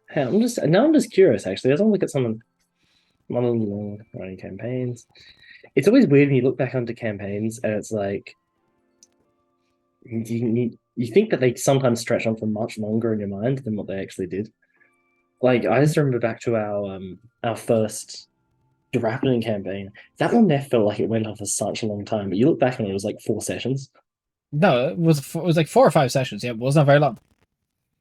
Hey, I'm just curious. Actually, as I look at some long running campaigns, it's always weird when you look back onto campaigns and it's like you think that they sometimes stretch on for much longer in your mind than what they actually did. Like I just remember back to our first Drapping campaign. That one there felt like it went on for such a long time, but you look back and it was like 4 sessions. No, it was like 4 or 5 sessions. Yeah, it was not very long.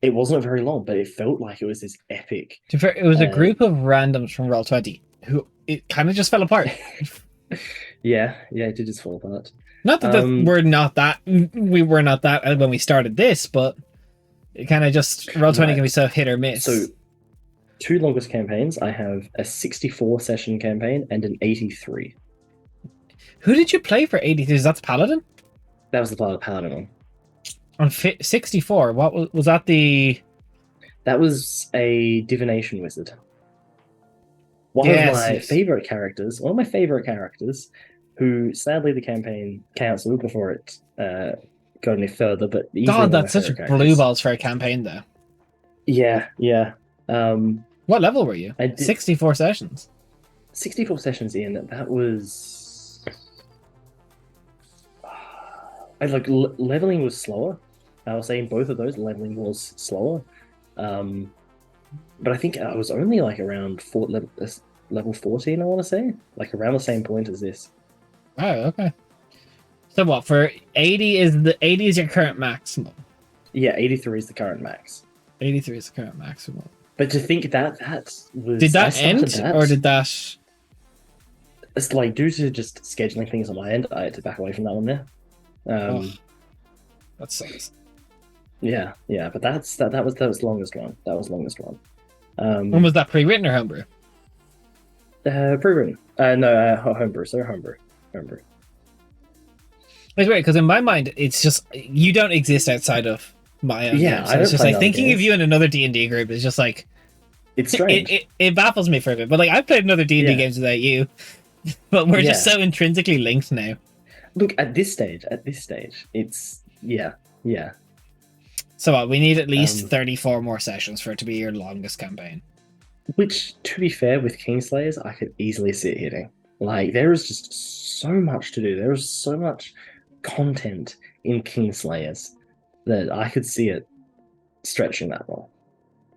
It wasn't very long, but it felt like it was this epic. It was a group of randoms from Roll20 who it kind of just fell apart. Yeah, it did just fall apart. Not that we were not that when we started this, but it kind of just Roll20 can be so hit or miss. So, two longest campaigns. I have a 64 session campaign and an 83. Who did you play for 83? Is that the Paladin? That was the Paladin one. On 64, what was that? That was a divination wizard. One of my favorite characters, who sadly the campaign cancelled before it got any further. But God, that's such blue balls for a campaign, though. Yeah. What level were you? 64 sessions. 64 sessions in. That was. Leveling was slower. I was saying both of those leveling was slower. But I think I was only like around level 14, I want to say. Like around the same point as this. Oh, okay. So what, for 80 is your current maximum? Yeah, 83 is the current max. 83 is the current maximum. But to think that was... Did that end? Or did that... It's like, due to just scheduling things on my end, I had to back away from that one there. That sucks. Yeah, but that was the longest one. That was the longest one. When was that, pre-written or homebrew? Pre-written. No, homebrew. So homebrew. It's weird because in my mind, it's just you don't exist outside of my own. Yeah, so it's just like thinking of you in another D&D group is just like it's strange. It baffles me for a bit. But like I've played another D&D games without you, but we're just so intrinsically linked now. Look, at this stage, it's yeah. So we need at least 34 more sessions for it to be your longest campaign. Which, to be fair, with Kingslayers, I could easily sit hitting. Like, there is just so much to do. There is so much content in Kingslayers that I could see it stretching that long.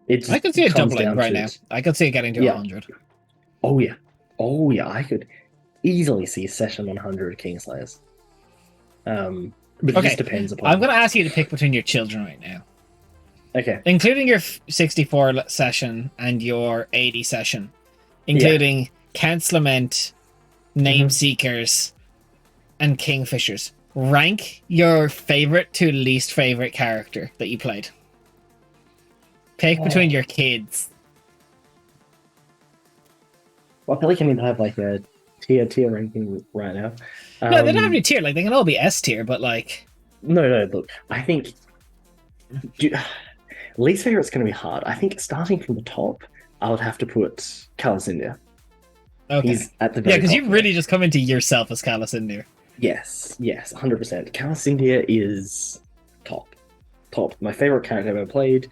I could see it doubling right now. I could see it getting to 100. Oh yeah. I could easily see a session 100 Kingslayers. But it just depends upon... I'm going to ask you to pick between your children right now. Okay. Including your 64 session and your 80 session. Including Count's Lament, Name Seekers, and Kingfishers. Rank your favorite to least favorite character that you played. Pick between your kids. Well, I feel like I need to have like a tier ranking right now. No, they don't have any tier. Like they can all be S tier, but like. No. Look, I think least favorite's going to be hard. I think starting from the top, I would have to put Calasindia. Okay. He's at the very because you've really just come into yourself as Calasindia. Yes, 100%. Calasindia is top. My favorite character I've ever played.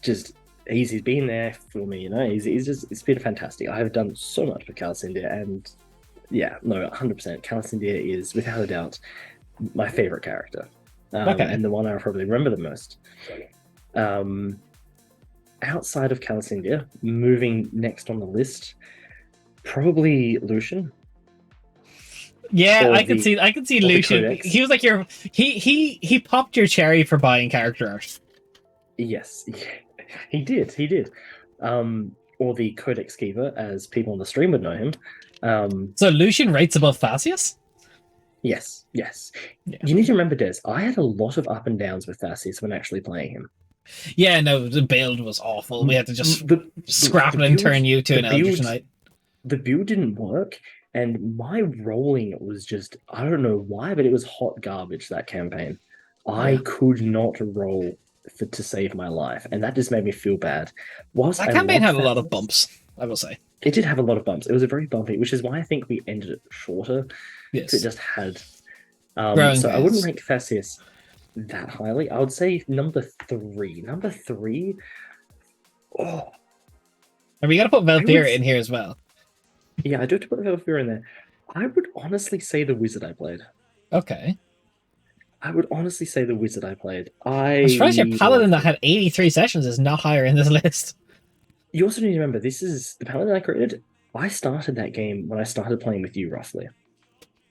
Just he's been there for me, you know. It's been fantastic. I have done so much for Calasindia, and 100%. Calasindia is without a doubt my favorite character, and the one I probably remember the most. Outside of Calasindia, moving next on the list, Probably Lucian Yeah, or I can see the Lucian. He Codex. was like your he popped your cherry for buying character art. Yes, he did. He did. Or the Codex Keeper, as people on the stream would know him. So Lucian rates above Thasius? Yes, yes. Yeah. You need to remember, Des, I had a lot of up and downs with Thassis when actually playing him. Yeah, no, the build was awful. We had to just scrap The it and build turn you to the an Eldritch build Knight. the build didn't work, and my rolling was just I don't know why, but it was hot garbage that campaign. I Yeah. could not roll to save my life, and that just made me feel bad. Whilst That I campaign loved had a lot of Thassis, bumps, I will say. it did have a lot of bumps. It was a very bumpy, which is why I think we ended it shorter because it Yes. just had. Growing So I wouldn't pains. rank Thassis that highly. I would say number three. Number three. Oh, And we gotta put I would. Velthira in here as well. Yeah, I do have to put Valkyrie in there. I would honestly say the wizard I played. Okay. I would honestly say the wizard I played. I'm surprised your I paladin loved that him. had 83 sessions is not higher in this list. You also need to remember this is the paladin I created. I started that game when I started playing with you, roughly.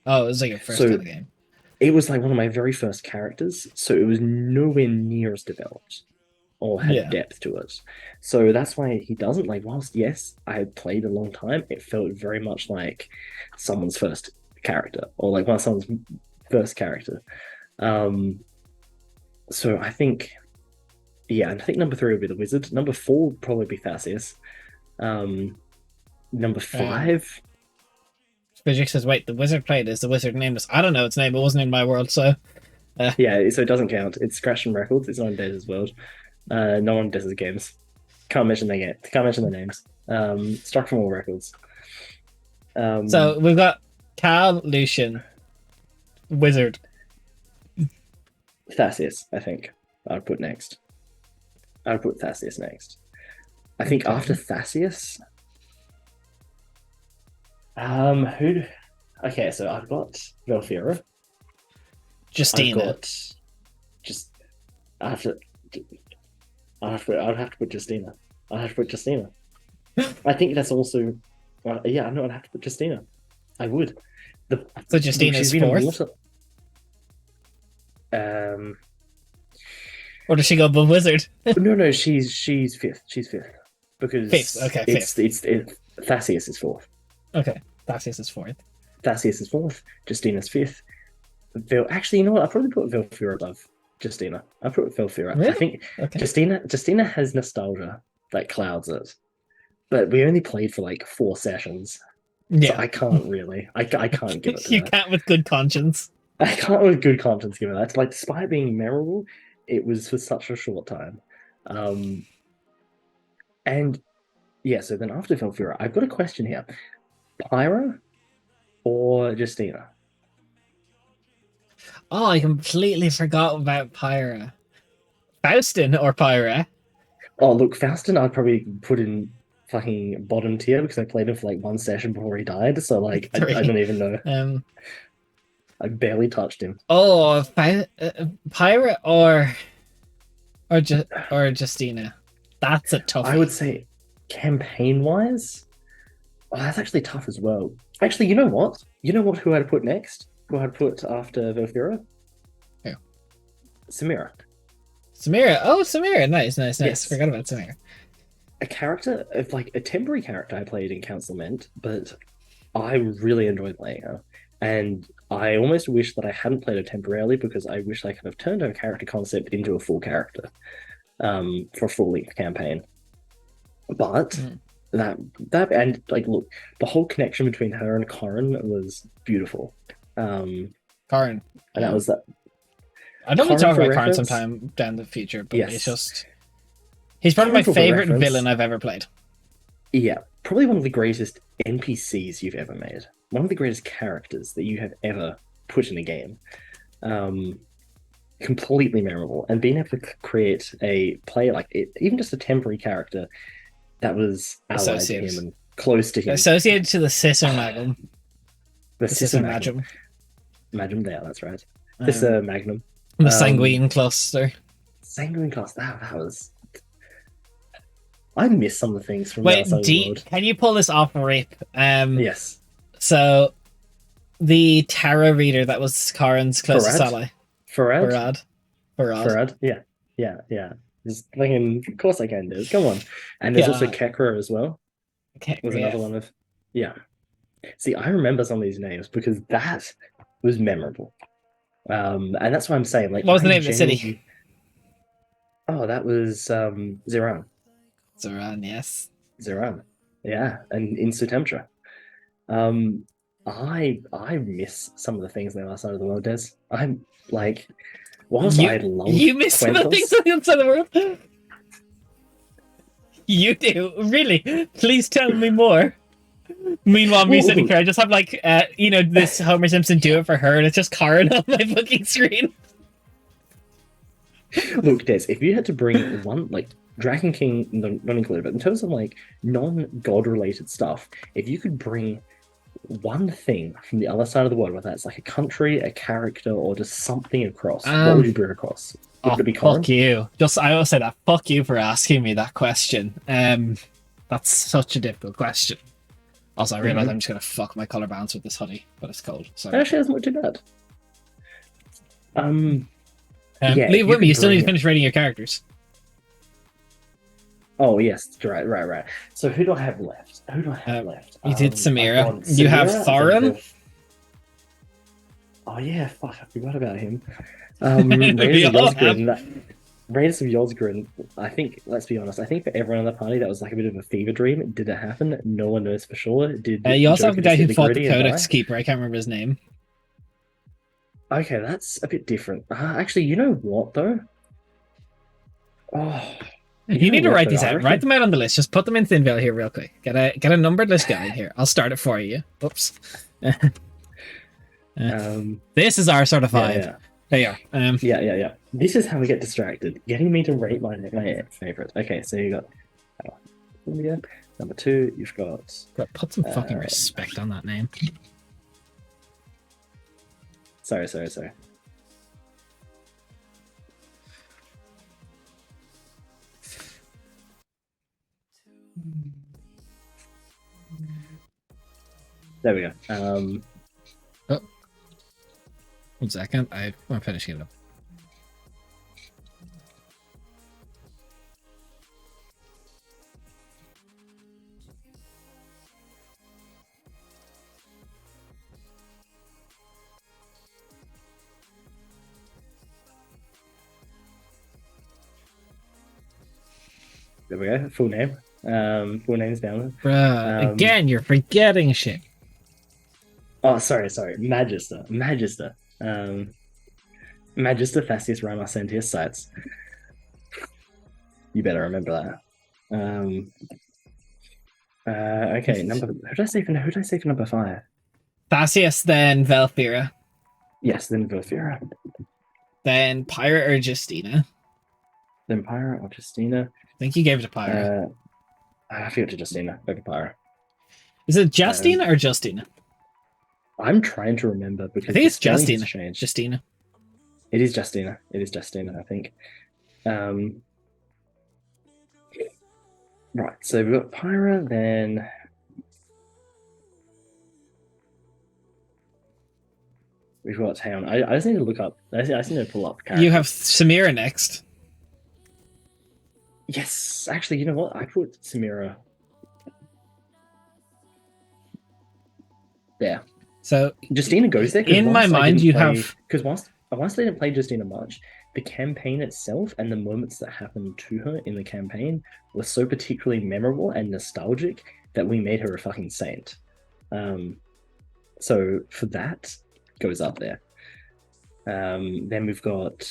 Oh, it was like your first So kind of game. it was like one of my very first characters. So it was nowhere near as developed or had Yeah. depth to it. So that's why he doesn't like. Whilst yes, I had played a long time, it felt very much like someone's first character or like one of someone's first character. Um, so I think, yeah, I think number three would be the wizard. Number four would probably be Thassaeus. Um, number Um, five, Spijik says, wait, the wizard played is the wizard named us. I don't know its name. It wasn't in my world, so. Uh, yeah, so it doesn't count. It's Scratch and Records. It's not in Dez's world. No one Dez's games. Can't mention their game. Can't mention their names. Struck from all records. so we've got Cal, Lucian, wizard. Thassaeus, I think I'd put next. I'd put Thassaeus next. I think Okay. after Thassaeus, who? Okay, so I've got Velfira. Justina. I've got just I have to I'd have to put Justina. I have to put Justina. I think that's also yeah, no, I'd have to put Justina. I would. So Justina's fourth? Or does she go above wizard? No, she's fifth. She's fifth. Because Fifth. Okay, fifth. Thassaeus is fourth. Okay. Thassaeus is fourth. Thassaeus is fourth. Justina's fifth. Actually, you know what? I'll probably put Velfira above Justina. I'll put Velfira. Really? I think Okay. Justina has nostalgia that clouds it. But we only played for like 4 sessions. Yeah. So I can't really. I can't give it to You that. can't with good conscience. I can't with good conscience give it that. Like, despite being memorable, it was for such a short time. And yeah, so then after Velfira, I've got a question here. Pyra or Justina? Oh, I completely forgot about Pyra. Faustin or Pyra? Oh, look, Faustin, I'd probably put in fucking bottom tier because I played him for like 1 session before he died. So, like, I don't even know. I barely touched him. Oh, Pyra or Justina. That's a tough. I would say campaign-wise, that's actually tough as well. Actually, you know what? You know what? Who I'd put next? Who I'd put after Velfira? Who? Samira. Samira. Oh, Samira. Nice. Yes. Forgot about Samira. A character of like a temporary character I played in Councilment, but I really enjoyed playing her. And I almost wish that I hadn't played her temporarily because I wish I could have turned her character concept into a full character for a full length campaign. But that and like look, the whole connection between her and Corin was beautiful. Corin. And that was that. I don't want to talk about Corin reference, sometime down the future, but yes. It's just he's probably my favorite villain I've ever played. Yeah, probably one of the greatest NPCs you've ever made. One of the greatest characters that you have ever put in a game. Completely memorable. And being able to create a player like it, even just a temporary character that was allied to him and close to him. Associated to the Cicer Magnum. The Cicer Magnum. Magnum there, that's right. Cicer Magnum. The Sanguine Cluster. Sanguine Cluster, that was... I miss some of the things from the other Wait, side of the world. can you pull this off rip? Yes. So the tarot reader that was Karen's closest Farad? ally. Farad? Farad. Farad. Farad? Yeah. Yeah, yeah. Just thinking, of course I can do it. Come on. And there's also God. Kekra as well. Okay, Was yeah. another one of yeah. See, I remember some of these names because that was memorable. And that's why I'm saying, like, What was the I name of the city? genuinely oh, that was Ziran. Zoran, yes. Ziran. Yeah, and in Sutemtra. Um, I miss some of the things on the other side of the world, Des. I'm like, whilst I love You miss some of the things Quentos, on the other side of the world? You do? Really? Please tell me more. Meanwhile, me sitting here, I just have like, this Homer Simpson do it for her, and it's just Karen on my fucking screen. look, Des, if you had to bring one, like, Dragon King, not included, but in terms of like non-god related stuff, if you could bring one thing from the other side of the world, whether that's like a country, a character, or just something across, what would you bring across? Would it be Corin? Fuck you. I will say that. Fuck you for asking me that question. That's such a difficult question. Also, I realize I'm just gonna fuck my color balance with this hoodie, but it's cold. So Actually, that's not too bad. Yeah, leave with me. You still need to finish rating your characters. Oh yes, right. So who do I have left? You did Samira. You have Thorin. Oh yeah, fuck, I forgot about him. Raiders of Yozgrin. I think, let's be honest, I think for everyone in the party that was like a bit of a fever dream. Did it happen? No one knows for sure. Did you also have the guy who fought the Gritty Codex Keeper? I can't remember his name. Okay, that's a bit different. Actually, you know what though? Oh, you need to write these out. Write them out on the list. Just put them in Thinveil here real quick. Get a numbered list going here. I'll start it for you. Oops. This is our sort of vibe. Yeah. There you are. Yeah. This is how we get distracted. Getting me to rate my favorite. Okay, so you got number 2. You've got. Put some fucking respect on that name. Sorry. There we go. Oh. 1 second. I'm finishing it up. There we go. Full name. Full name's down. Bruh, again, you're forgetting shit. Oh, sorry. Magister. Magister Thascius Rama Sentius Sites. You better remember that. Okay, who did I say for number 5? Thascius, then Velfira. Yes, then Velfira. Then Pyra or Justina. Then Pyra or Justina. I think you gave it to Pyra. I feel it to Justina. Go to Pyra. Is it Justina or Justina? I'm trying to remember because I think it's Justina. Justina. It is Justina. I think. Right, so we've got Pyra, then we've got Town. I just need to look up. I just need to pull up. You have Samira next. Yes, actually, you know what? I put Samira there. So Justina goes there. In my mind, you have because once I didn't play Justina much, the campaign itself and the moments that happened to her in the campaign were so particularly memorable and nostalgic that we made her a fucking saint. So for that, goes up there. Then we've got.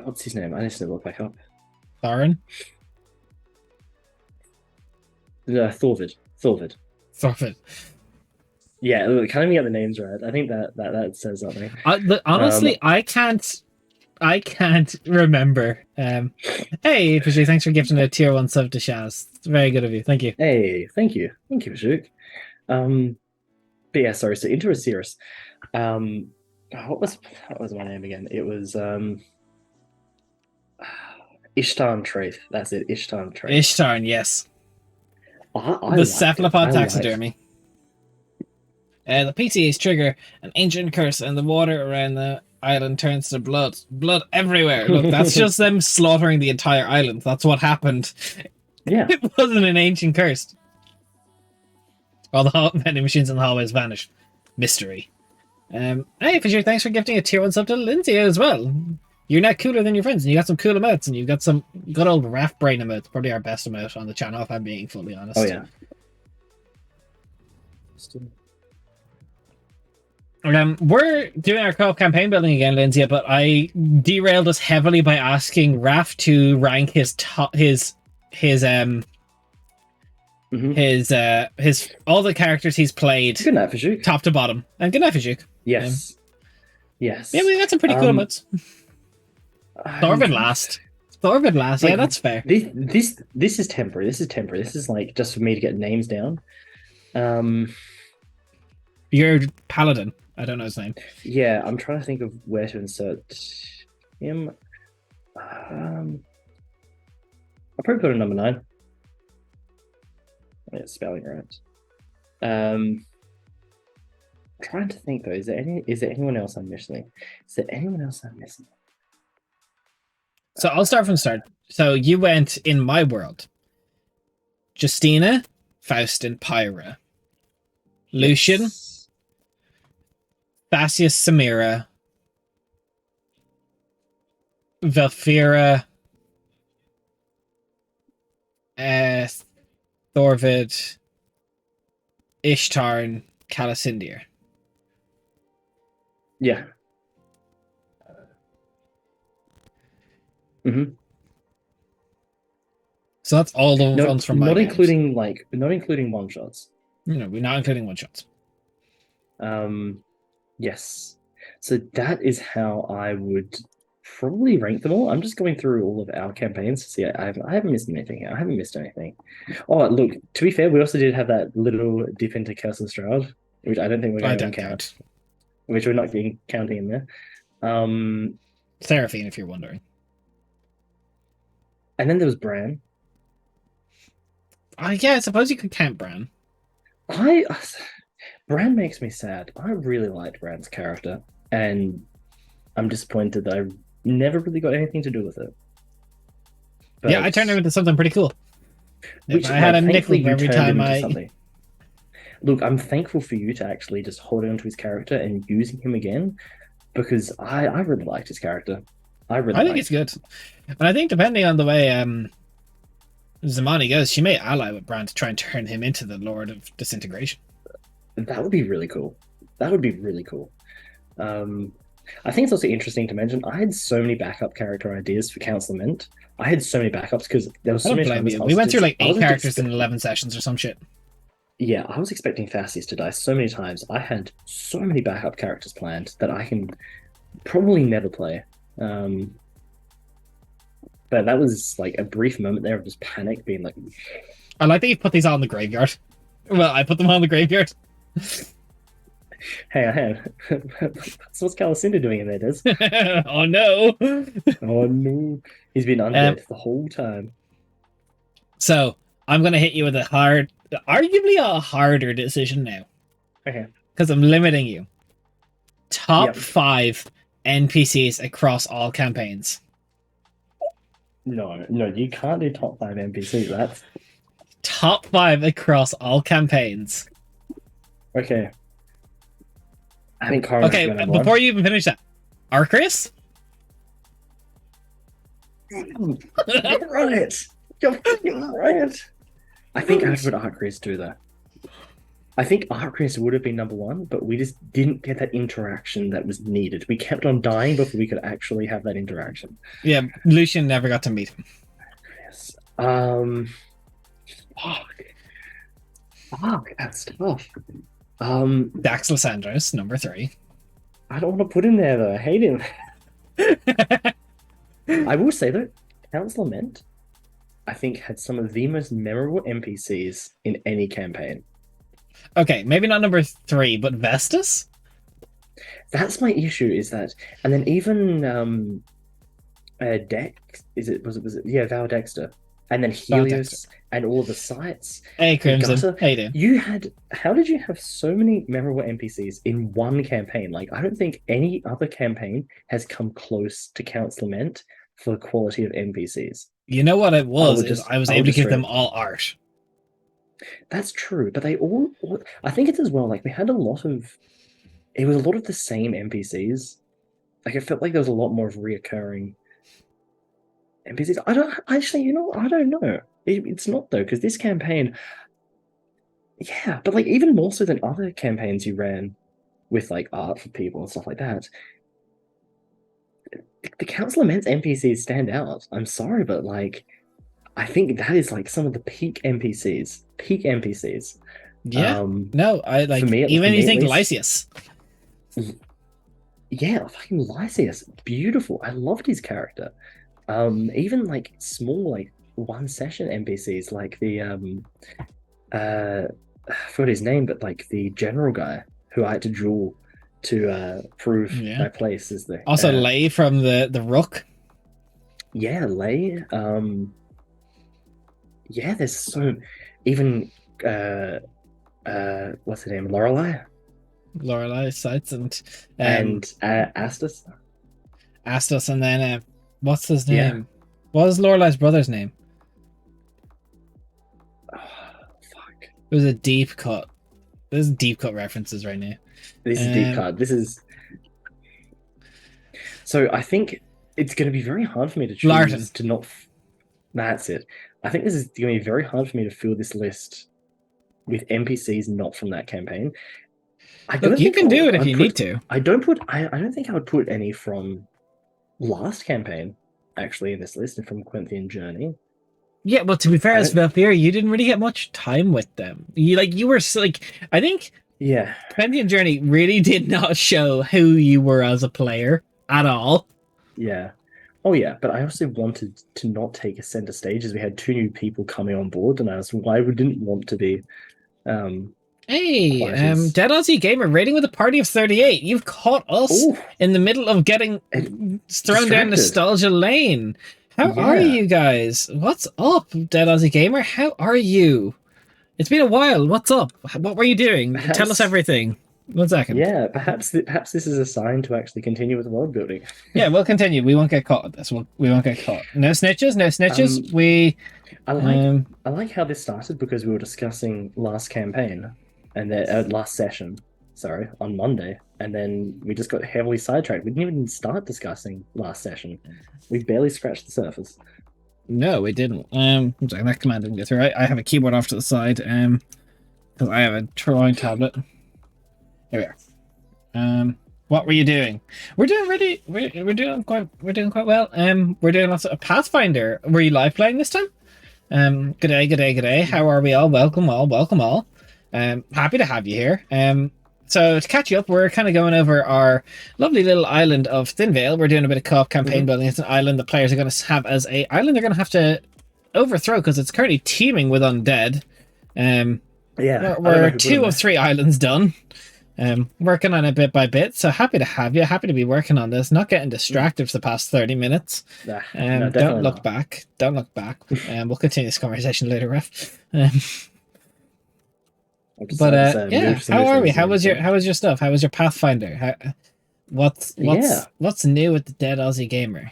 What's his name? I need to look back up. Thorin? Thorvid. Yeah, look, can't even get the names right. I think that says something. Honestly, I can't remember. Hey, Pajik, thanks for gifting a tier 1 sub to Shaz. It's very good of you. Thank you. Hey, thank you, Pajik. But yeah, sorry. So into Osiris. What was my name again? It was Ishtar and Traith. That's it. Ishtar and Traith. Ishtar, yes. I The liked it. cephalopod taxidermy. The PTAs trigger an ancient curse, and the water around the island turns to blood. Blood everywhere. Look, that's just them slaughtering the entire island. That's what happened. Yeah. It wasn't an ancient curse. All the vending machines in the hallways vanished. Mystery. Hey, Fisher, thanks for gifting a tier 1 sub to Lindsay as well. You're not cooler than your friends, and you got some cool emotes, and you got some good old Raft Brain emotes. Probably our best emote on the channel, if I'm being fully honest. Oh, yeah. We're doing our co-op campaign building again, Lindsay, but I derailed us heavily by asking Raf to rank his all the characters he's played. Good night, Fajuk. Top to bottom. And good night, Fajuk. Yes. Yes. Yeah, we got some pretty cool emotes. Thorvid last. Thorvid last. Like, yeah, that's fair. This is temporary. This is temporary. This is like just for me to get names down. You're Paladin. I don't know his name. Yeah, I'm trying to think of where to insert him. I'll probably put a number 9. Yeah, spelling right. I'm trying to think though. Is there anyone else I'm missing? Is there anyone else I'm missing? So I'll start from the start. So you went in my world. Justina, Faust, and Pyra. Lucian, Yes. Thasius, Samira, Velfira, Thorvid, Ishtar, and Calasindir. Yeah. So that's all the ones from my not games. not including one shots. No, we're not including one shots. Yes. So that is how I would probably rank them all. I'm just going through all of our campaigns to see. I haven't missed anything. I haven't missed anything. Oh, look. To be fair, we also did have that little dip into Curse of Strahd, which I don't think we're going to count. Which we're not being counting in there. Seraphine, if you're wondering. And then there was Bran. Yeah, I suppose you could count Bran. Bran makes me sad. I really liked Bran's character, and I'm disappointed that I never really got anything to do with it. But, yeah, I turned him into something pretty cool. Which I had a nickel every time something. Look, I'm thankful for you to actually just hold on to his character and using him again, because I really liked his character. I think it's good. And I think depending on the way Zamani goes, she may ally with Bran to try and turn him into the Lord of Disintegration. That would be really cool. That would be really cool. I think it's also interesting to mention, I had so many backup character ideas for Council Mint. I had so many backups because there was so many times we went through like 8 characters in 11 sessions or some shit. Yeah, I was expecting Thasius to die so many times. I had so many backup characters planned that I can probably never play. But that was like a brief moment there of just panic, being like... I like that you put these all in the graveyard. Well, I put them all in the graveyard. Hey, so what's Calasinda doing in there, Des? Oh no! Oh no! He's been undead the whole time. So I'm gonna hit you with arguably a harder decision now. Okay. Because I'm limiting you. Top 5 NPCs across all campaigns. No, you can't do top 5 NPCs. That's top 5 across all campaigns. Okay. I think before you even finish that, Arcris? You're right. You're right. I think I would put Arcris too, though. I think Arcris would have been number 1, but we just didn't get that interaction that was needed. We kept on dying before we could actually have that interaction. Yeah, Lucian never got to meet him. Yes. Fuck, that's tough. Dax Lysandros, number 3. I don't want to put him there though. I hate him. I will say though, Council Lament, I think, had some of the most memorable NPCs in any campaign. Okay, maybe not number 3, but Vestus? That's my issue, is that, and then even Dex, was it yeah, Val Dexter, and then Val Dexter. Helios and all the sites, Hey, the Crimson. gutter. How you doing? You had How did you have so many memorable NPCs in one campaign? Like I don't think any other campaign has come close to Count's Lament for the quality of NPCs. You know what it I was would is just I was I able would to just give straight them up all art. That's true, but they all I think it's as well, like we had a lot of it was a lot of the same NPCs. Like it felt like there was a lot more of reoccurring NPCs. I don't actually, I don't know. It's not though, because this campaign, yeah, but like even more so than other campaigns you ran with like art for people and stuff like that, the Council Laments NPCs stand out. I'm sorry, but like I think that is like some of the peak NPCs. Peak NPCs. Yeah. Um, No, I for like me, for even you me at think least, Lysias. yeah, fucking Lysias, beautiful. I loved his character. Even like small like one session NPCs like the I forgot his name, but like the general guy who I had to duel to prove Yeah. my place as the Also Lay from the Rook. yeah, Lay. Yeah, there's so even uh what's her name? Lorelei Lorelei sites and Astus. asked us, and then what's his Yeah. name? What was Lorelei's brother's name? Oh, fuck. It was a deep cut. There's deep cut references right now. This is deep cut. This is so I think it's going to be very hard for me to Larton. choose to not. That's it. I think this is going to be very hard for me to fill this list with NPCs not from that campaign. I Look, don't you think can do it if you need put. to. I don't think I would put any from last campaign actually in this list and from Corinthian Journey. Yeah, well, to be fair, I as don't. Valkyrie, you didn't really get much time with them. You were like, I think Yeah, Pantheon Journey really did not show who you were as a player at all. yeah. Oh yeah, but I also wanted to not take a center stage as we had two new people coming on board, and I was why we didn't want to be um Hey, quite as Dead Aussie Gamer rating with a party of 38. You've caught us oh in the middle of getting thrown down distracted. nostalgia lane. How are Yeah, you guys? What's up, Dead Aussie Gamer? How are you? It's been a while. What's up? What were you doing? Tell us perhaps. everything. 1 second. Yeah, perhaps this is a sign to actually continue with world building. Yeah, we'll continue. We won't get caught with this. We won't get caught. No snitches. No snitches. Um, We I like um. I like how this started because we were discussing last campaign and then last session, sorry, on Monday, and then we just got heavily sidetracked. We didn't even start discussing last session. We barely scratched the surface. No, we didn't. I'm sorry, that command didn't get through. I have a keyboard off to the side. Because I have a drawing tablet. Here we are. What were you doing? We're doing really. We're doing quite well. We're doing lots of Pathfinder. Were you live playing this time? Good day, good day, good day. How are we all? Welcome all, welcome all. Happy to have you here. So to catch you up, we're kind of going over our lovely little island of Thinveil. We're doing a bit of co-op campaign building. It's an island the players are going to have as a island they're going to have to overthrow because it's currently teeming with undead. Yeah, We're 2 of 3 islands done. Working on it bit by bit. So happy to have you. Happy to be working on this. Not getting distracted for the past 30 minutes. No, Don't look not. back. Don't look back. We'll continue this conversation later, Ref. Yeah. How are we? How was your stuff? How was your Pathfinder? What's new with the Dead Aussie Gamer?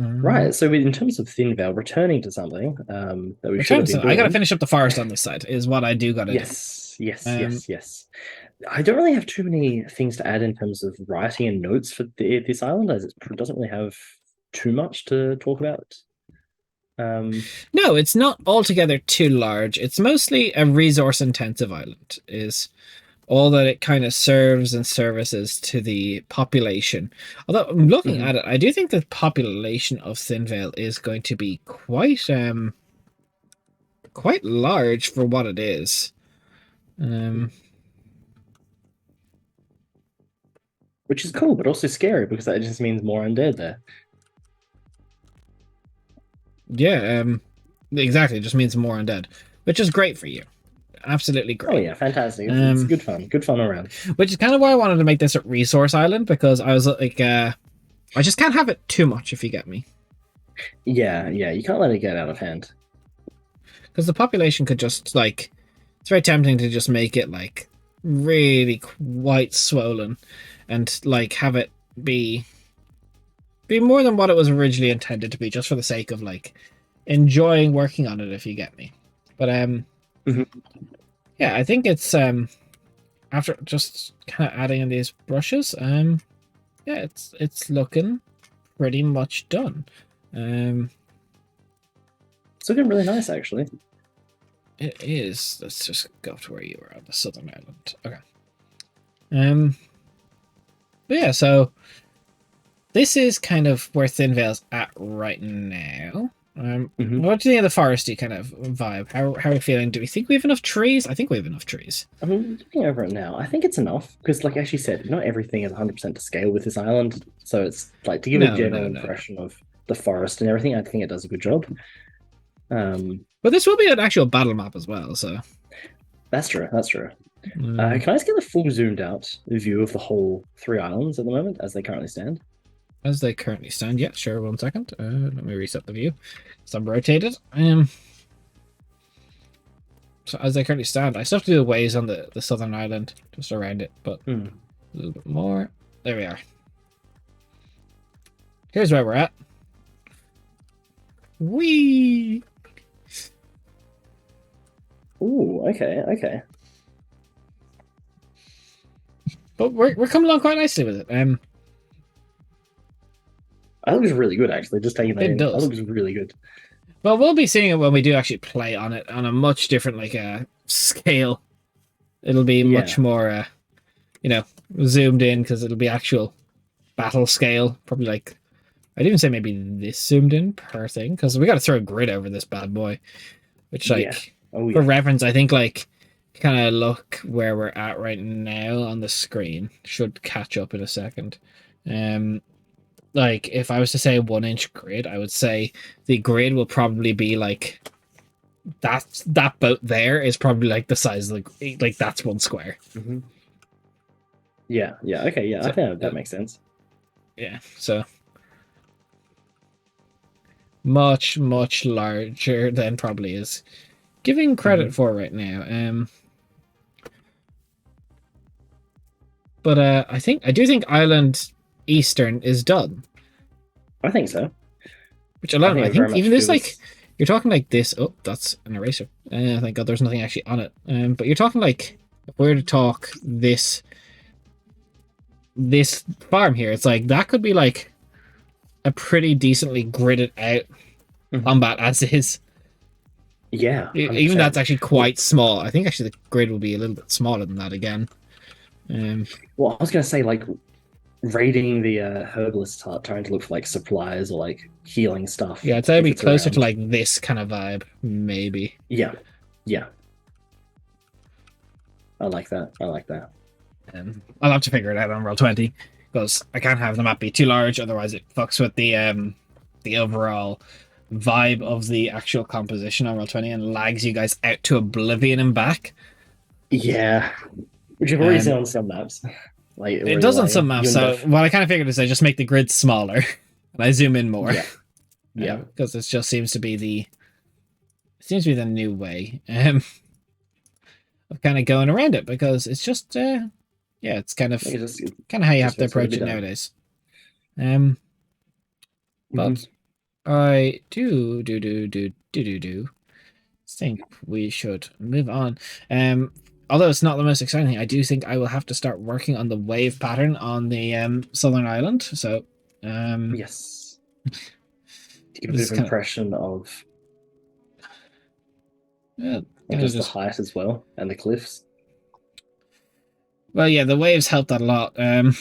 Right. So in terms of Thinveil, returning to something that we should have been doing. I got to finish up the forest on this side. Is what I do got to do. Yes. I don't really have too many things to add in terms of writing and notes for this island, as it doesn't really have too much to talk about. No, it's not altogether too large. It's mostly a resource-intensive island. Is all that it kind of serves and services to the population. Although looking at it, I do think the population of Thinveil is going to be quite large for what it is. Which is cool, but also scary because that just means more undead there. Yeah, exactly. It just means more undead, which is great for you. Absolutely great. Oh yeah, fantastic. It's good fun. Good fun around. Which is kind of why I wanted to make this a resource island, because I was like, I just can't have it too much, if you get me. Yeah, yeah, you can't let it get out of hand. Because the population could just, like, it's very tempting to just make it, like, really quite swollen and, like, have it be more than what it was originally intended to be, just for the sake of, like, enjoying working on it, if you get me. But, Mhm. yeah, I think it's, after just kind of adding in these brushes, yeah, it's looking pretty much done. It's looking really nice, actually. It is. Let's just go to where you were on the southern island. Okay. But yeah, so this is kind of where Thinveil's at right now. What do you think of the foresty kind of vibe? How are we feeling? Do we think we have enough trees? I think we have enough trees. I'm looking over it now. I think it's enough because, like as you said, not everything is 100% to scale with this island. So it's like to give a general impression of the forest and everything. I think it does a good job. But this will be an actual battle map as well, so that's true. That's true. Can I just get the full zoomed out view of the whole 3 islands at the moment as they currently stand? As they currently stand, yeah, sure. 1 second. Let me reset the view. So I'm rotated. So as they currently stand, I still have to do the waves on the southern island, just around it, but a little bit more. There we are. Here's where we're at. Whee! Ooh, okay, okay. But we're coming along quite nicely with it. That looks really good, actually. Just taking that It in. does. That looks really good. Well, we'll be seeing it when we do actually play on it on a much different scale. It'll be much more, zoomed in because it'll be actual battle scale. Probably like, I'd even say maybe this zoomed in per thing because we got to throw a grid over this bad boy. Which for reference, I think kind of look where we're at right now on the screen should catch up in a second. Like if I was to say a 1-inch grid, I would say the grid will probably be like that boat there is probably like the size of like that's 1 square. Yeah, okay, yeah, so, I think that makes sense. Yeah, so much larger than probably is giving credit for right now. But I do think Island Eastern is done. I think so. Which alone, I think even this you're talking like this. Oh, that's an eraser. Thank God there's nothing actually on it. But you're talking like if we were to talk this farm here, it's like that could be like a pretty decently gridded out combat as is. Yeah, 100%. Even that's actually quite small. I think actually the grid will be a little bit smaller than that again. Well, I was gonna say like raiding the herbalist hut, trying to look for like supplies or like healing stuff. Yeah, I'd say it'd be closer to like this kind of vibe, maybe. Yeah. I like that. I'll have to figure it out on Roll20 because I can't have the map be too large, otherwise it fucks with the overall vibe of the actual composition on Roll20 and lags you guys out to oblivion and back. Yeah, which you've already seen on some maps. Like it does on some maps. So what I kind of figured is I just make the grid smaller and I zoom in more. Yeah, because this just seems to be the new way of kind of going around it because it's just it's kind of how you have to approach it nowadays. But I do think we should move on. Although it's not the most exciting thing, I do think I will have to start working on the wave pattern on the southern island. So yes, to give a bit of impression of just the height as well and the cliffs. Well, yeah, the waves help that a lot. There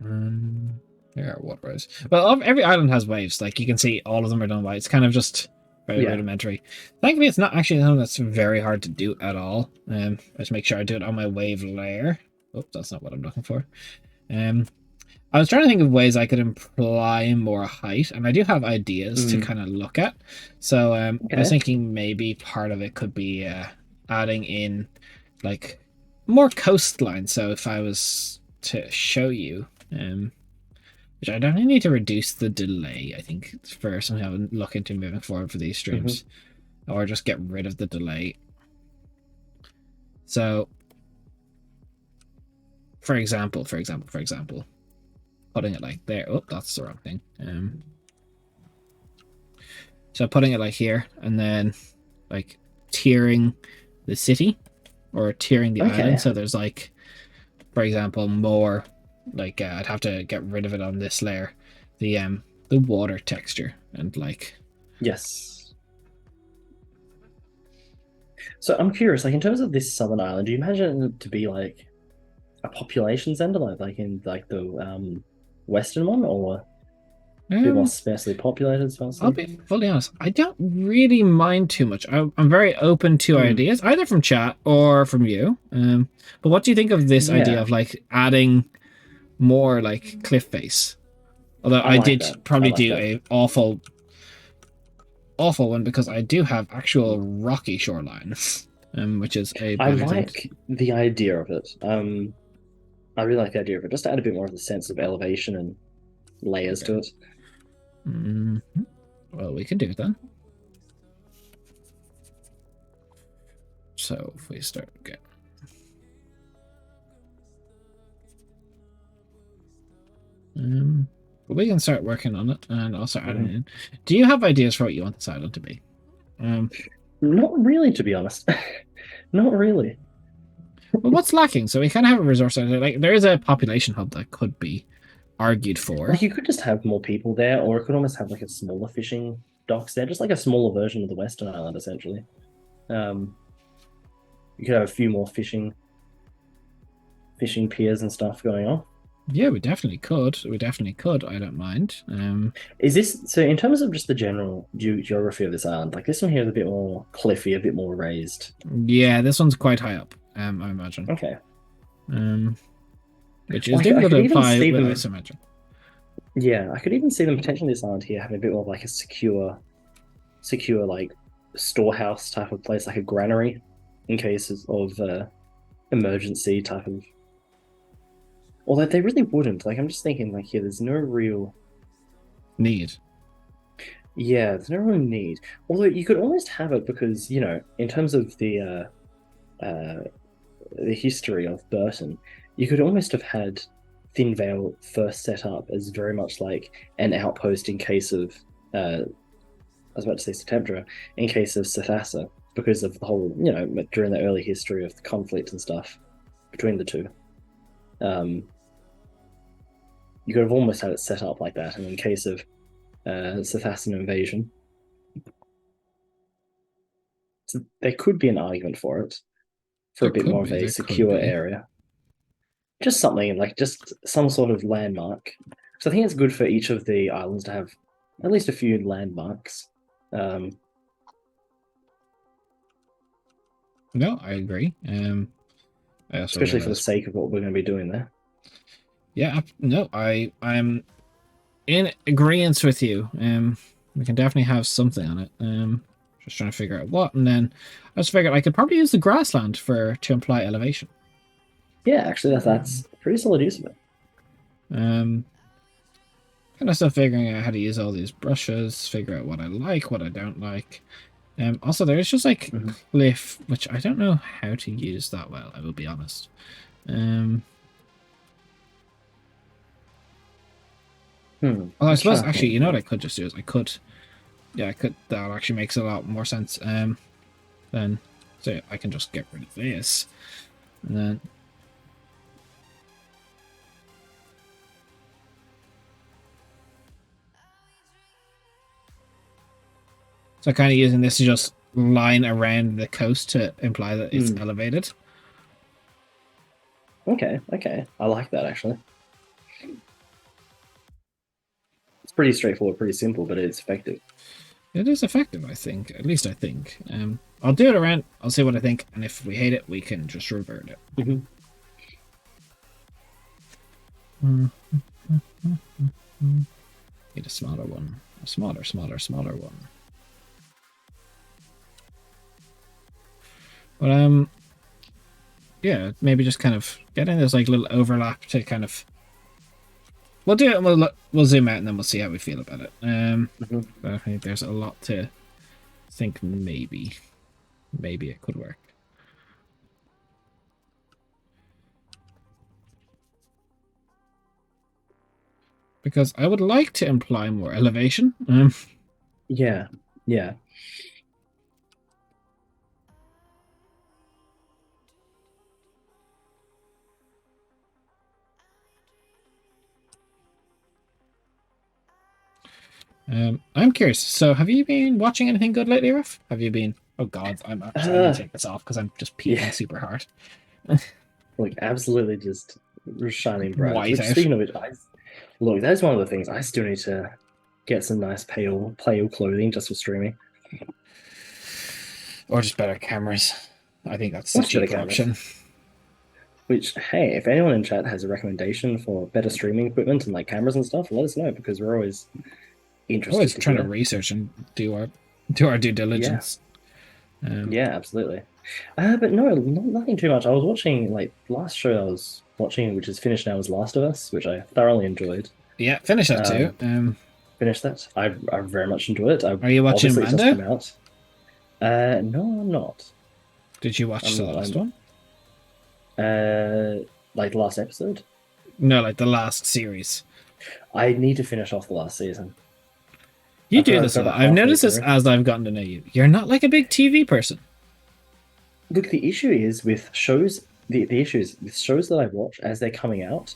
are waterways. Well, every island has waves. Like you can see, all of them are done by. It's kind of just very rudimentary. Thankfully, it's not actually something that's very hard to do at all. I just make sure I do it on my wave layer. Oh, that's not what I'm looking for. I was trying to think of ways I could imply more height, and I do have ideas to kind of look at. So I was thinking maybe part of it could be adding in like more coastline. So if I was to show you, which I don't need to reduce the delay, I think, for something to look into moving forward for these streams, or just get rid of the delay. So, for example, putting it like there. Oh, that's the wrong thing. So putting it like here, and then like tiering the city or tiering the island. So there's like, for example, more like I'd have to get rid of it on this layer, the water texture and like. Yes. So I'm curious, like in terms of this southern island, do you imagine it to be like a population center, like in like the western one, or a bit more sparsely populated? I'll be fully honest, I don't really mind too much. I'm very open to ideas, either from chat or from you. But what do you think of this idea of like adding more like cliff face? Although I did probably do a awful one because I do have actual rocky shorelines, which is a. I like the idea of it. I really like the idea of it. Just to add a bit more of the sense of elevation and layers to it. Well, we can do it then. So if we start again. But we can start working on it, and I'll start adding in. Do you have ideas for what you want this island to be? Not really, to be honest. Not really. Well, what's lacking? So we kind of have a resource center. Like there is a population hub that could be argued for. Like you could just have more people there, or it could almost have like a smaller fishing docks there, just like a smaller version of the Western Island, essentially. You could have a few more fishing piers and stuff going on. Yeah, we definitely could. I don't mind. Is this so? In terms of just the general geography of this island, like this one here is a bit more cliffy, a bit more raised. Yeah, this one's quite high up. I imagine. Okay. Which is difficult to apply with isometric. Yeah, I could even see them potentially this island here having a bit more of like a secure like storehouse type of place, like a granary, in cases of emergency type of. Although they really wouldn't. Like I'm just thinking, like here, there's no real need. Yeah, there's no real need. Although you could almost have it because in terms of the history of Burton, you could almost have had Thinveil first set up as very much like an outpost in case of I was about to say September, in case of Sethasa, because of the whole during the early history of the conflict and stuff between the two. You could have almost had it set up like that, and in case of Sethasan invasion, so there could be an argument for it, for a bit more of a secure area. Just something like just some sort of landmark. So I think it's good for each of the islands to have at least a few landmarks. No, I agree. Especially for the sake of what we're going to be doing there. Yeah, no, I'm in agreement with you. We can definitely have something on it. Just trying to figure out what, and then I just figured I could probably use the grassland to imply elevation. Yeah, actually, that's pretty solid use of it. Kind of still figuring out how to use all these brushes, figure out what I like, what I don't like. Also, there's just like cliff, which I don't know how to use that well. I will be honest. Well, I suppose actually, you know what I could just do is I could. That actually makes a lot more sense. Then so I can just get rid of this, and then. So kind of using this to just line around the coast to imply that it's elevated. Okay. I like that, actually. It's pretty straightforward, pretty simple, but it's effective. It is effective, I think. At least I think. I'll do it around. I'll see what I think. And if we hate it, we can just revert it. Need a smaller one. A smaller one. But yeah, maybe just kind of get in this like little overlap to kind of. We'll do it. And we'll zoom out and then we'll see how we feel about it. But I think there's a lot to think. Maybe it could work. Because I would like to imply more elevation. Yeah, yeah. I'm curious. So, have you been watching anything good lately, Ruff? Have you been? Oh God, I need to take this off because I'm just peeking super hard. Look, absolutely just shining bright. White Which, out. speaking of which, look, that's one of the things I still need to get some nice pale clothing just for streaming. Or just better cameras. I think that's the cheaper option. Which, hey, if anyone in chat has a recommendation for better streaming equipment and like cameras and stuff, let us know because we're always interested. Always trying to research and do our due diligence. Yeah, absolutely. But no, nothing too much. I was watching like last show I was watching, which is finished now, was Last of Us, which I thoroughly enjoyed. Yeah, finish that too. Finish that. I very much enjoyed it. Are you watching Mando? Just come out. No, I'm not. Did you watch the last one? Like the last episode? No, like the last series. I need to finish off the last season. You do this a lot. I've noticed this as I've gotten to know you. You're not like a big TV person. Look, the issue is with shows. The issue is with shows that I watch as they're coming out,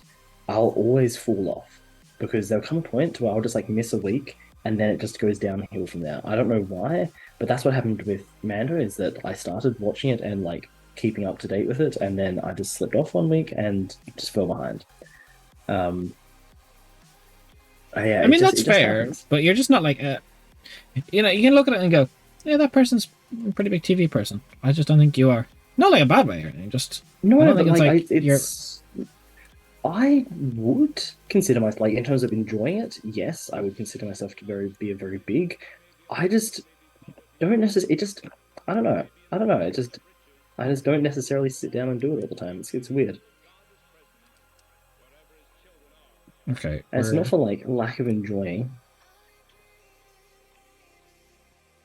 I'll always fall off because there'll come a point where I'll just like miss a week and then it just goes downhill from there. I don't know why, but that's what happened with Mando. Is that I started watching it and like keeping up to date with it, and then I just slipped off one week and just fell behind. Yeah, I mean that's fair, but you're just not like you know, you can look at it and go, yeah, that person's a pretty big TV person. I just don't think you are. Not like a bad way or anything. Just no, I don't think it's I would consider myself like in terms of enjoying it. Yes, I would consider myself to be a very big. I just don't necessarily. It just I don't know. I just don't necessarily sit down and do it all the time. It's weird. Okay. And it's not for like lack of enjoying.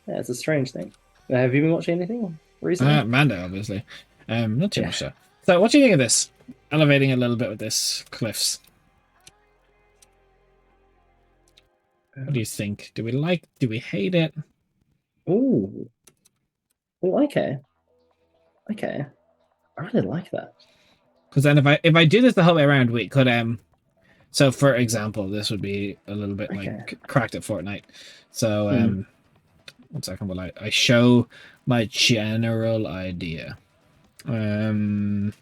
Yeah, it's a strange thing. Have you been watching anything recently? Mando, obviously. Not too much so. So, what do you think of this? Elevating a little bit with this cliffs. What do you think? Do we hate it? Oh, okay. I really like that. Because then if I do this the whole way around, we could so for example, this would be a little bit like cracked at Fortnite. So 1 second, will I show my general idea. I'm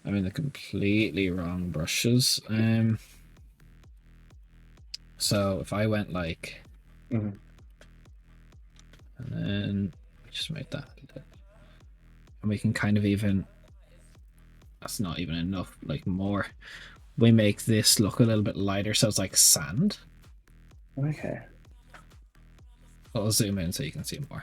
in the completely wrong brushes. So if I went like and then just make that, and we can kind of even, that's not even enough, like more, we make this look a little bit lighter so it's like sand. Okay. I'll zoom in so you can see it more.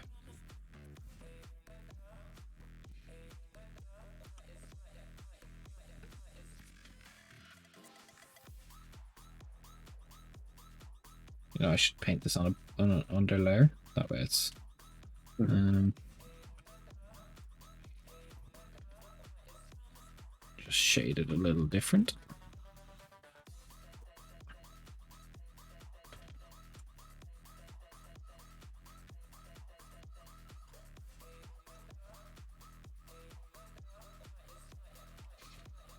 You know, I should paint this on an under layer. That way it's just shaded a little different.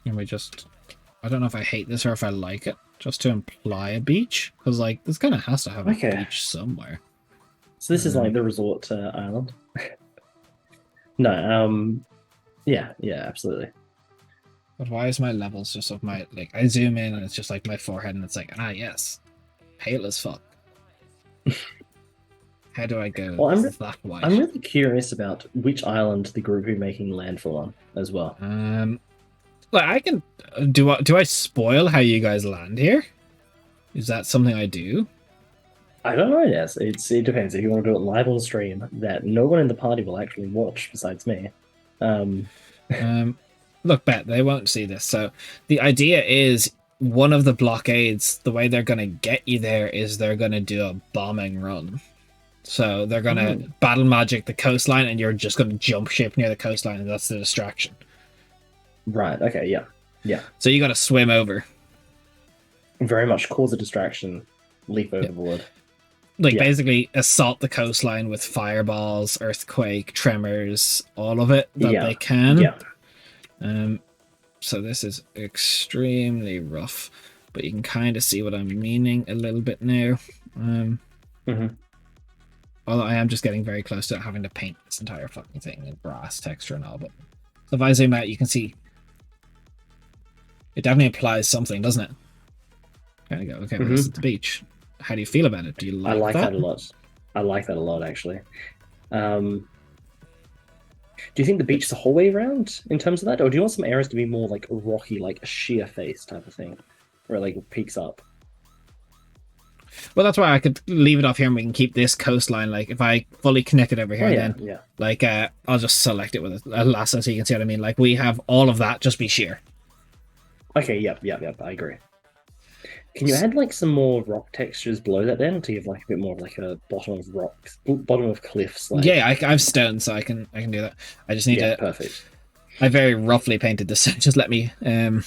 And we just, I don't know if I hate this or if I like it, just to imply a beach, because like this kind of has to have a beach somewhere. So this is like the resort island. No, yeah, absolutely. But why is my levels just of my, like, I zoom in and it's just like my forehead and it's like, ah yes, pale as fuck. How do I go? Well, that white? I'm really curious about which island the group are making landfall on as well. Like I can do I spoil how you guys land here? Is that something I do? I don't know. Yes, it depends. If you want to do it live on stream, that no one in the party will actually watch besides me. Look, bet they won't see this. So the idea is one of the blockades. The way they're gonna get you there is they're gonna do a bombing run. So they're gonna Mm. battle magic the coastline, and you're just gonna jump ship near the coastline, and that's the distraction. Right. Okay. Yeah. Yeah. So you got to swim over. Very much cause a distraction. Leap Yeah. overboard. Like Yeah. basically assault the coastline with fireballs, earthquake, tremors, all of it that Yeah. they can. Yeah. Um, so this is extremely rough, but you can kind of see what I'm meaning a little bit now. Mhm. Although I am just getting very close to having to paint this entire fucking thing in brass texture and all. But so if I zoom out, you can see it definitely implies something, doesn't it? Kind of go, okay, well, this is the beach. How do you feel about it? Do you I like like that? that a lot. I like that a lot, actually. Do you think the beach is the whole way around in terms of that, or do you want some areas to be more like rocky, like a sheer face type of thing, where it, like peaks up? Well, that's why I could leave it off here and we can keep this coastline. Like, if I fully connect it over here, Oh yeah, then, yeah. like, I'll just select it with a lasso so you can see what I mean. Like, we have all of that just be sheer. Okay, yep, yep, yep. I agree. Can you add like some more rock textures below that then to give like a bit more of like a bottom of rocks, bottom of cliffs? Like Yeah, I've stone, so I can do that. I just need yeah, to. perfect. I very roughly painted this. So just let me. Mhm.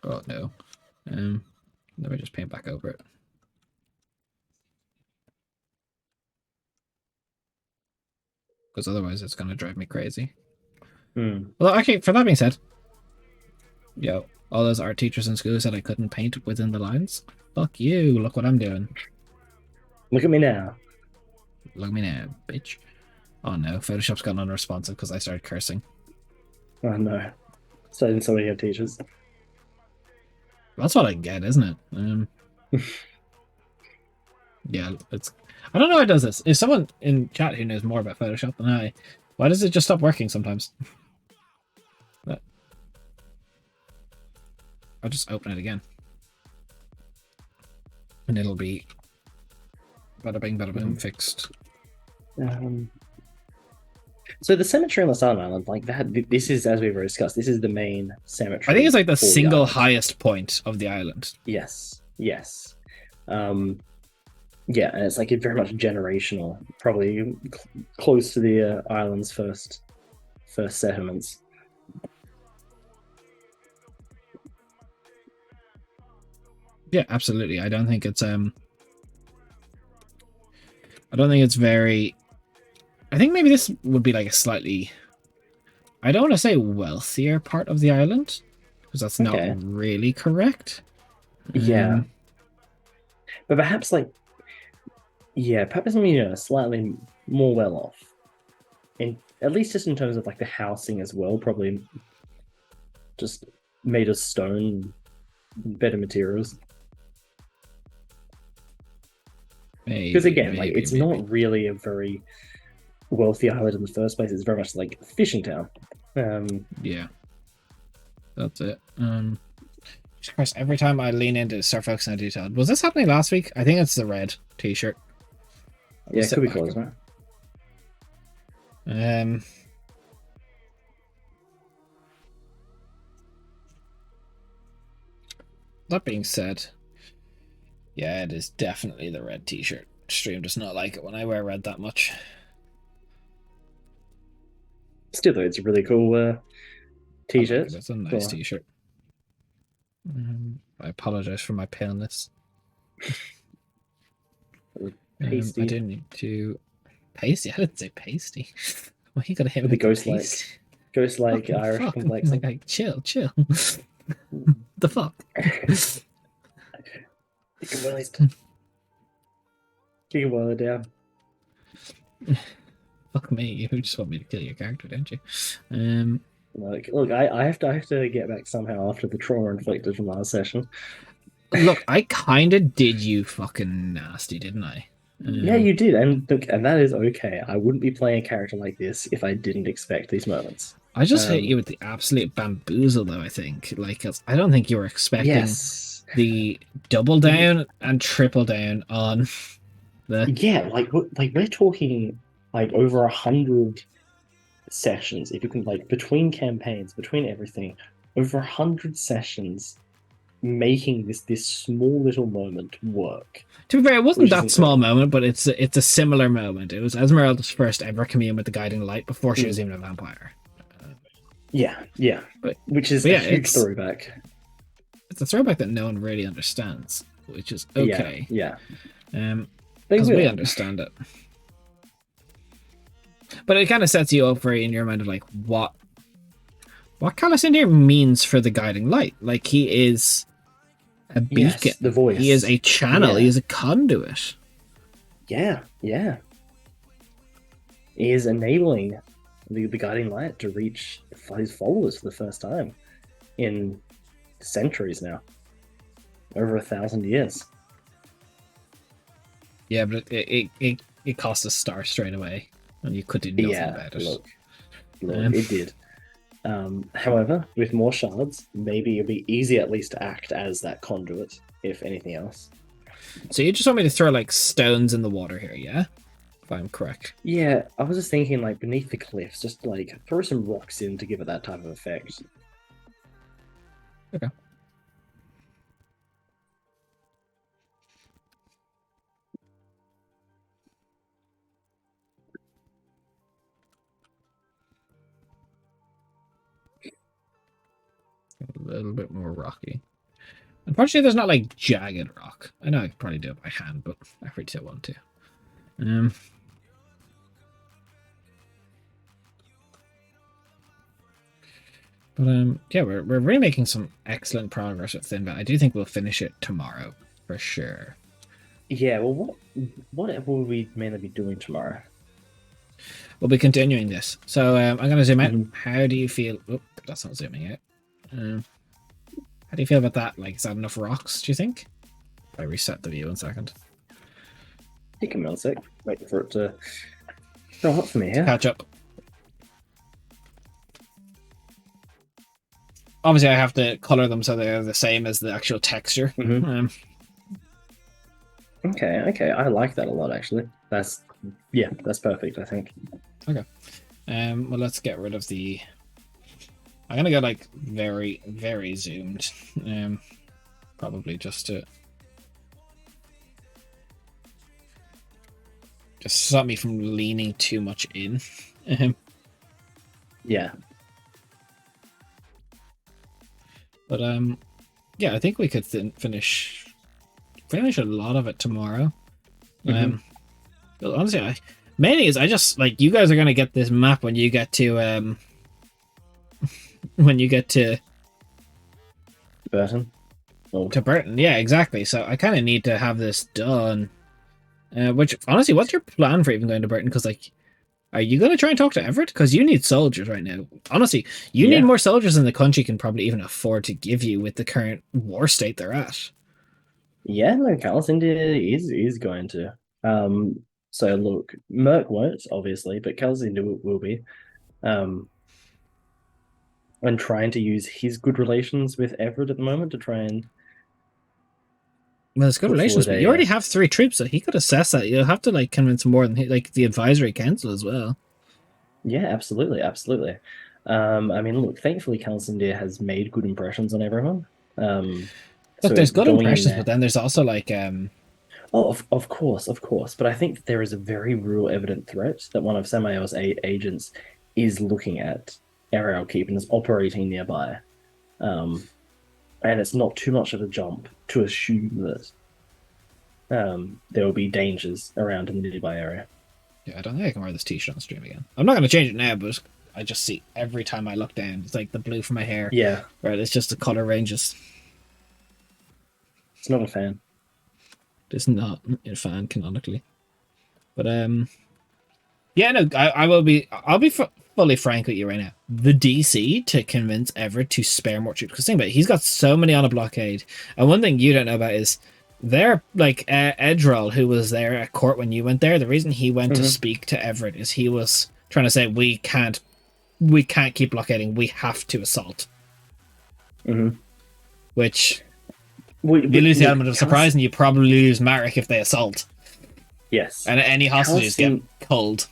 Oh no. Let me just paint back over it. Because otherwise it's going to drive me crazy. Mm. Well, actually, for that being said, yo, all those art teachers in school said I couldn't paint within the lines. Fuck you, look what I'm doing. Look at me now. Look at me now, bitch. Oh no, Photoshop's gone unresponsive because I started cursing. Oh no. So did so many of teachers. That's what I get, isn't it? Yeah, it's... I don't know why it does this. Is someone in chat who knows more about Photoshop than I? Why does it just stop working sometimes? I'll just open it again. And it'll be bada bing, bada boom, fixed. Um, so the cemetery on the Southern Island, like that, this is, as we've already discussed, this is the main cemetery. I think it's like the for single island. highest point of the island. Yes, yes. Yeah, and it's like very much generational, probably close to the island's first settlements. Yeah, absolutely. I don't think it's very... I think maybe this would be like a slightly... I don't want to say wealthier part of the island, because that's Okay. not really correct. Yeah. But perhaps like, yeah, perhaps slightly more well off. And at least just in terms of like the housing as well, probably just made of stone, better materials. Because again, like it's not really a very wealthy island in the first place. It's very much like a fishing town. Yeah, that's it. Christ, every time I lean into start focusing on detail. Was this happening last week? I think it's the red t-shirt. Yeah, it could be close, man. That being said, yeah, it is definitely the red t-shirt. Stream does not like it when I wear red that much. Still, though, it's a really cool t-shirt. It's a nice t-shirt. I apologize for my paleness. Pasty. I didn't need to... Pasty? I didn't say pasty. Why you gotta hit with me the ghost like Irish complexion? Like, chill. The fuck? You can boil it down. Fuck me, you just want me to kill your character, don't you? Look, I have to get back somehow after the trauma inflicted from last session. Look, I kind of did you fucking nasty, didn't I? Yeah, you did, and look, and that is okay. I wouldn't be playing a character like this if I didn't expect these moments. I just hit you with the absolute bamboozle, though. I think, like, I don't think you were expecting the double down and triple down on the. Yeah, like we're talking like over 100 sessions. If you can, like, between campaigns, between everything, over 100 sessions, making this small little moment work. To be fair, it wasn't Which is that small incredible. moment, but it's a similar moment. It was Esmeralda's first ever commune with the guiding light before she was Mm. even a vampire. Yeah, yeah. But, Which is but a yeah, huge throwback. it's a throwback that no one really understands, which is Yeah, okay. yeah. They Because we will. understand it. But it kind of sets you up for in your mind of like what Calicindir means for the guiding light. Like he is a beacon. Yes, the He is voice. a channel. He Yeah, is a conduit. yeah, yeah. He is enabling the guiding light to reach his followers for the first time in centuries now, over 1,000 years. Yeah, but it cost a star straight away, and you could do nothing Yeah, about it. look, it did. However, with more shards, maybe it'll be easy at least to act as that conduit, if anything else. So you just want me to throw like stones in the water here, yeah? If I'm correct. Yeah, I was just thinking, like, beneath the cliffs, just like throw some rocks in to give it that type of effect. Okay. A little bit more rocky. Unfortunately, there's not like jagged rock. I know I could probably do it by hand, but I really don't want to. Um, but yeah, we're really making some excellent progress with Thinveil. I do think we'll finish it tomorrow for sure. Yeah, well, what will we mainly be doing tomorrow? We'll be continuing this. So I'm going to zoom out. Mhm. How do you feel? Oh, that's not zooming out. How do you feel about that? Like, is that enough rocks? Do you think? I reset the view 1 second. Take a minute, sec. Wait for it to show up for me here. Catch up. Obviously, I have to color them so they're the same as the actual texture. Mhm. Okay, okay, I like that a lot actually. That's perfect, I think. Okay. Well, let's get rid of the. I'm gonna go like very, very zoomed. Probably just to stop me from leaning too much in. Yeah. But yeah, I think we could finish a lot of it tomorrow. Mhm. But honestly, mainly is I just like you guys are gonna get this map when you get to when you get to Burton. Oh. to Burton. Yeah, exactly. So I kind of need to have this done. Which honestly, what's your plan for even going to Burton? Because like, are you going to try and talk to Everett? Because you need soldiers right now. Honestly, you need Yeah. more soldiers than the country can probably even afford to give you with the current war state they're at. Yeah, no, Carlos India is going to. So look, Merc won't, obviously, but Carlos India will be. Um, and trying to use his good relations with Everett at the moment to try and Well, it's good put relations, forward but you a already have 3 troops, so he could assess that. You'll have to like convince more than like the advisory council as well. yeah, absolutely, absolutely. I mean, look, thankfully, Carlos India has made good impressions on everyone. Look, So there's good going in impressions, but there, then there's also like oh, of course, of course. But I think there is a very real evident threat that one of Samael's agents is looking at Ariel Keep and is operating nearby. And it's not too much of a jump to assume that there will be dangers around in the nearby area. yeah, I don't think I can wear this t-shirt on stream again. I'm not going to change it now, but I just see every time I look down, it's like the blue from my hair. Yeah, Right, it's just the color ranges. it's not a fan. It's not a fan canonically, but yeah, no, I'll be fully frank with you right now. The DC to convince Everett to spare more troops, because think about it, he's got so many on a blockade, and one thing you don't know about is they're like Edrol, who was there at court when you went there. The reason he went to Mm-hmm. speak to Everett is he was trying to say we can't keep blockading. We have to assault. Mm-hmm. Which you lose the element of surprise, and you probably lose Marek if they assault. Yes. And any hostages get Callison, culled.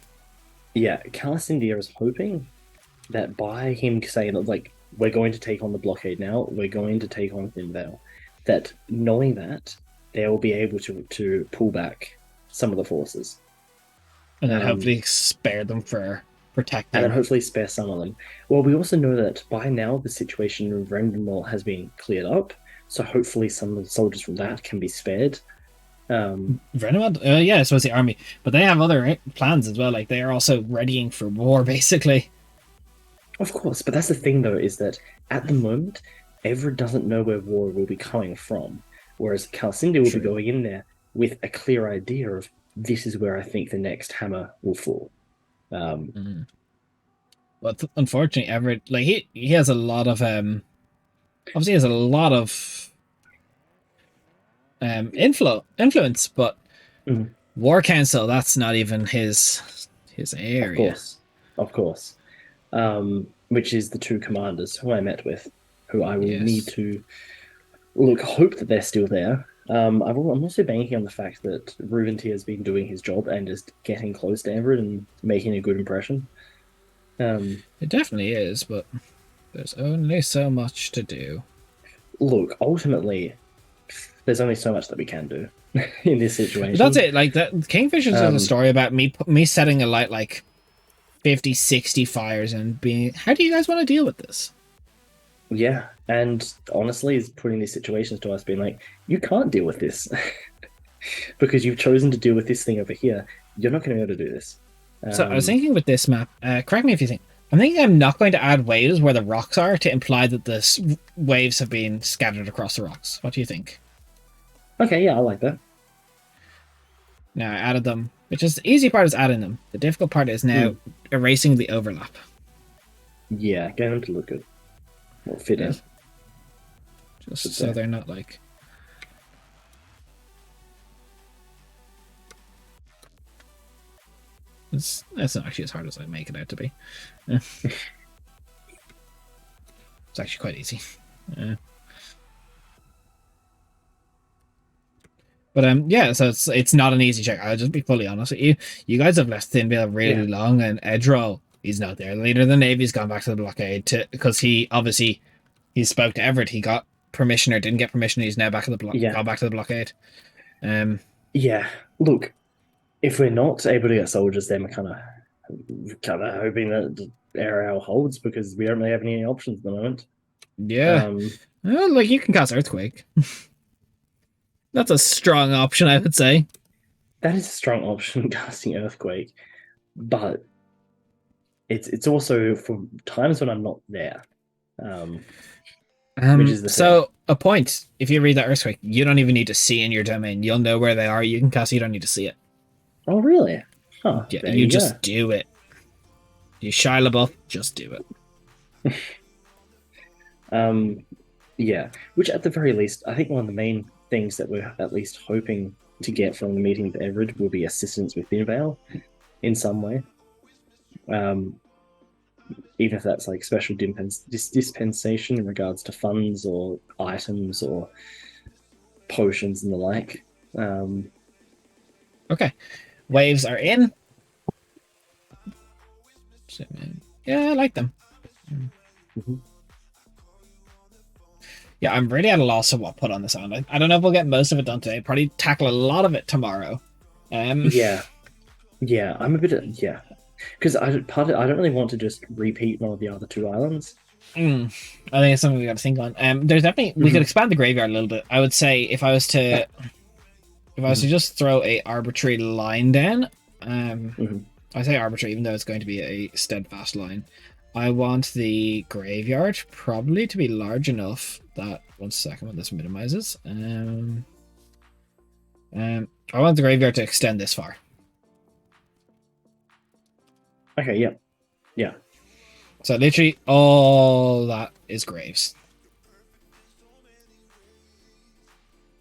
yeah, Callus India is hoping that by him saying that, like, we're going to take on the blockade now, we're going to take on Thinveil, that knowing that they will be able to pull back some of the forces, And then um, hopefully spare them for and then protecting. hopefully spare some of them. Well, we also know that by now the situation in Rendenmal has been cleared up, so hopefully some of the soldiers from that can be spared. Venomad? Yeah, I suppose the army. But they have other plans as well. Like, they are also readying for war, basically. Of course, but that's the thing though, is that at the moment, Everett doesn't know where war will be coming from, whereas Calcinder will be True. going in there with a clear idea of this is where I think the next hammer will fall. Um, Mm. But unfortunately, Everett, like, he has a lot of obviously he has a lot of influence, but mm, War Council, that's not even his of area. course, of course, which is the two commanders who I met with, who I will need Yes. to look, hope that they're still there. I'm also banking on the fact that Ruben T has been doing his job and just getting close to Everett and making a good impression. Um, It definitely is, but there's only so much to do. Look, ultimately, there's only so much that we can do in this But that's situation. it. Like that Kingfisher's just a Um, story about me setting alight like 50, 60 fires and being, how do you guys want to deal with this? yeah, and honestly, is putting these situations to us being like, you can't deal with this because you've chosen to deal with this thing over here. You're not going to be able to do this. So I was Um, thinking with this map, correct me if you think, I'm thinking I'm not going to add waves where the rocks are to imply that the waves have been scattered across the rocks. What do you think? okay, yeah, I like that. Now I added them, which is the easy part is adding them. The difficult part is now Mm, erasing the overlap. yeah, getting them to look good or fit in, Yes. I Just should so say. they're not like, it's not actually as hard as I make it out to be. Eh, it's actually quite easy. Uh, but yeah, so it's not an easy check. I'll just be fully honest with you. You guys have left Thinveil Yeah, really long, and Edro, he's not there. The leader of the Navy's gone back to the blockade to because he obviously he spoke to Everett. He got permission or didn't get permission. He's now back at the yeah, gone back to the blockade. Um, yeah. Look, if we're not able to get soldiers, then we're kind of hoping that the area holds because we don't really have any options at the moment. yeah, Um, well, like you can cast earthquake. That's a strong option, I would say. that is a strong option, casting earthquake, but it's also for times when I'm not there, um, which is the thing. So a point. If you read that earthquake, you don't even need to see in your domain. You'll know where they are. You can cast. You don't need to see it. Oh, really? Huh? Yeah, There you you go. just do it. You Shia LaBeouf, just do it. Um, yeah. Which, at the very least, I think one of the main things that we're at least hoping to get from the meeting with Everett will be assistance with Thinveil in some way. Um, even if that's like special dispensation in regards to funds or items or potions and the like. Um, Okay, waves are in. Yeah, I like them. mhm. Yeah, I'm really at a loss of what put on this island. I don't know if we'll get most of it done today. Probably tackle a lot of it tomorrow. Um, Yeah, yeah, I'm a bit yeah, because I don't really want to just repeat one of the other two islands. mm, I think it's something we got to think on. There's definitely we could Mhm. expand the graveyard a little bit. I would say That, if I was to mhm, just throw a arbitrary line down, um, mhm. I say arbitrary even though it's going to be a steadfast line. I want the graveyard probably to be large enough that one second when this minimizes. I want the graveyard to extend this far. Okay, yeah, yeah, So literally all that is graves,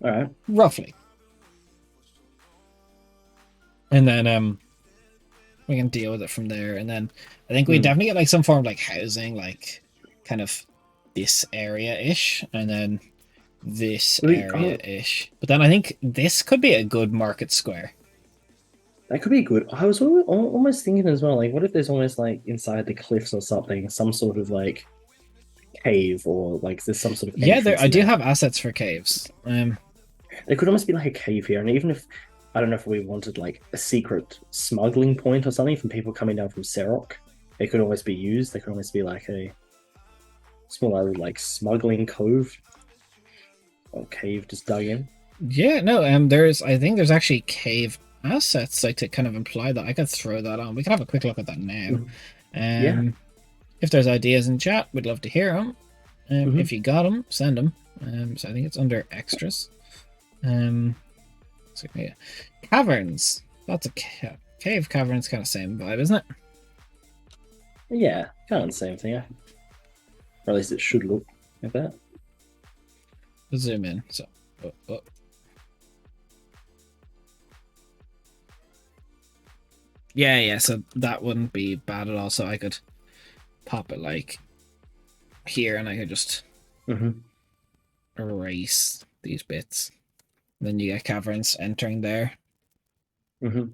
all right. roughly, and then we can deal with it from there. And then I think we Mm. definitely get like some form of like housing, like kind of this area ish, and then this area ish. But then I think this could be a good market square. That could be good. I was almost thinking as well, like, what if there's almost like inside the cliffs or something, some sort of like cave or like there's some sort of Yeah, there entrance I in do there. have assets for caves. It could almost be like a cave here, and even if I don't know if we wanted like a secret smuggling point or something from people coming down from Serok, it could always be used. There could almost be like a small like smuggling cove or cave just dug in. Yeah, no, I think there's actually cave assets like to kind of imply that. I could throw that on. We can have a quick look at that now. Mhm. Yeah. Um, if there's ideas in chat, we'd love to hear them. Hmm. If you got them, send them. So I think it's under extras. Um, so yeah. Caverns. That's a cave caverns, kind of same vibe, isn't it? Yeah, kind of the same thing. Or at least it should look like that. Let's zoom in. So, oh. Yeah. So that wouldn't be bad at all. So I could pop it like here, and I could just erase these bits. Then you get caverns entering there. Hmm.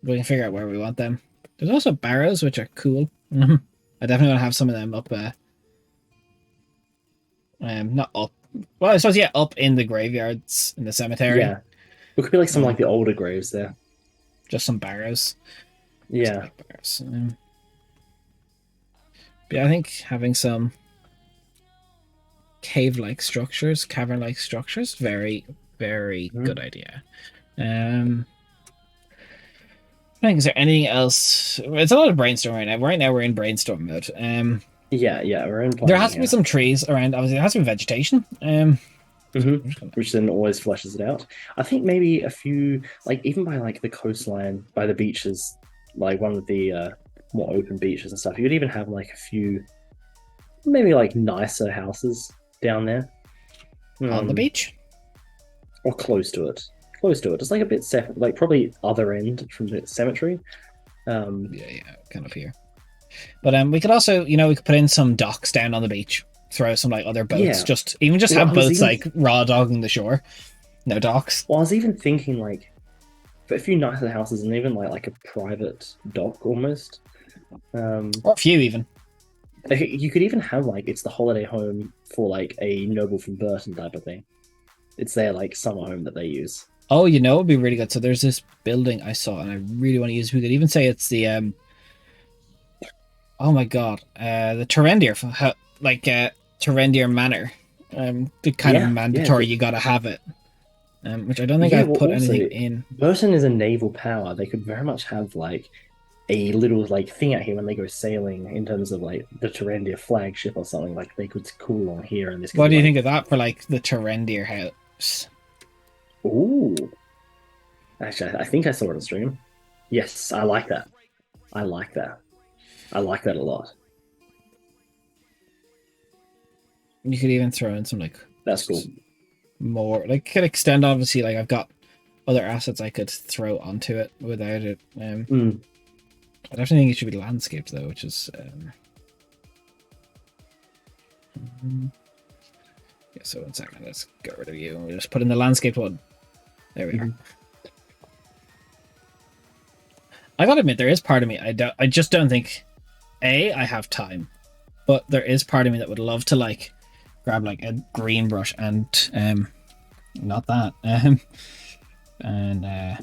We can figure out where we want them. There's also barrows, which are cool. I definitely want to have some of them up. Not up. Well, I suppose yeah, up in the graveyards in the cemetery. Yeah, it could be like some like Um, the older graves there. just some barrows. Just Yeah. like barrows. But yeah, I think having some cave-like structures, cavern-like structures, very, very Mhm. good idea. I think is there anything else? It's a lot of brainstorm right now. Right now we're in brainstorm mode. Yeah, we're in There planning has to be here. some trees around. Obviously, there has to be vegetation. Which then always fleshes it out. I think maybe a few, like even by like the coastline, by the beaches, like one of the more open beaches and stuff, you could even have like a few, maybe like nicer houses down there, On the beach. or close to it. Close to it. It's like a bit separate, like probably other end from the cemetery. Yeah, kind of here. But we could also, we could put in some docks down on the beach. Throw some like other boats. Yeah. Just Well, have I was boats even, like raw dogging the shore. No docks. well, I was even thinking like for a few nicer houses and even like a private dock almost. Or a few even. You could even have like it's the holiday home for like a noble from Burton type of thing. It's their like summer home that they use. Oh, it would be really good. So there's this building I saw and I really want to use. We could even say it's the oh my god, the Terendir, Terendir Manor. The kind of Yeah, mandatory you gotta have it. Which I don't think yeah. I've Well, put also anything in. Burton is a naval power. They could very much have like a little like thing out here when they go sailing in terms of like the Terendia flagship or something. Like they could cool on here, and this could What be do you think like, of that for like the Terendir house? ooh. Actually, I think I saw it on stream. Yes, I like that. I like that. I like that a lot. You could even throw in some like That's cool. more like could extend. Obviously, like I've got other assets I could throw onto it without it. I definitely think it should be landscaped though, which is yeah. So 1 second, let's get rid of you and we'll just put in the landscape one. There we are. I gotta admit, there is part of me I just don't think I have time, but there is part of me that would love to like grab like a green brush and not that and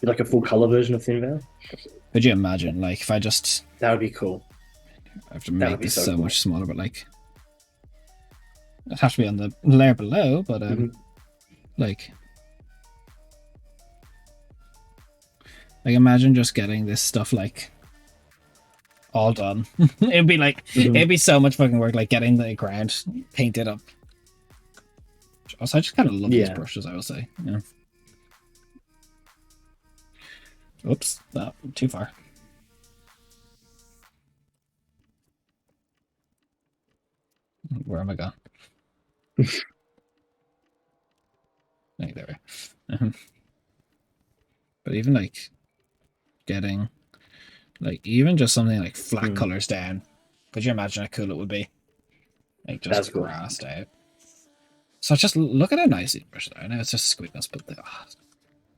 Like a full color version of Thinveil. could you imagine like if I just That would be cool. I have to That make would be this so so cool. much smaller, but like it has to be on the layer below, but like imagine just getting this stuff like all done. It'd be like it'd be so much fucking work like getting the ground painted up. Also, I just kind of love these Yeah. brushes, I will say. Yeah. Oops, that too far. Where am I gone? Hey, there we go. But even like getting like even just something like flat colors down. Could you imagine how cool it would be? Like That's just cool. grassed out. So just look at how nice these brushes are. I know it's just squeakiness, but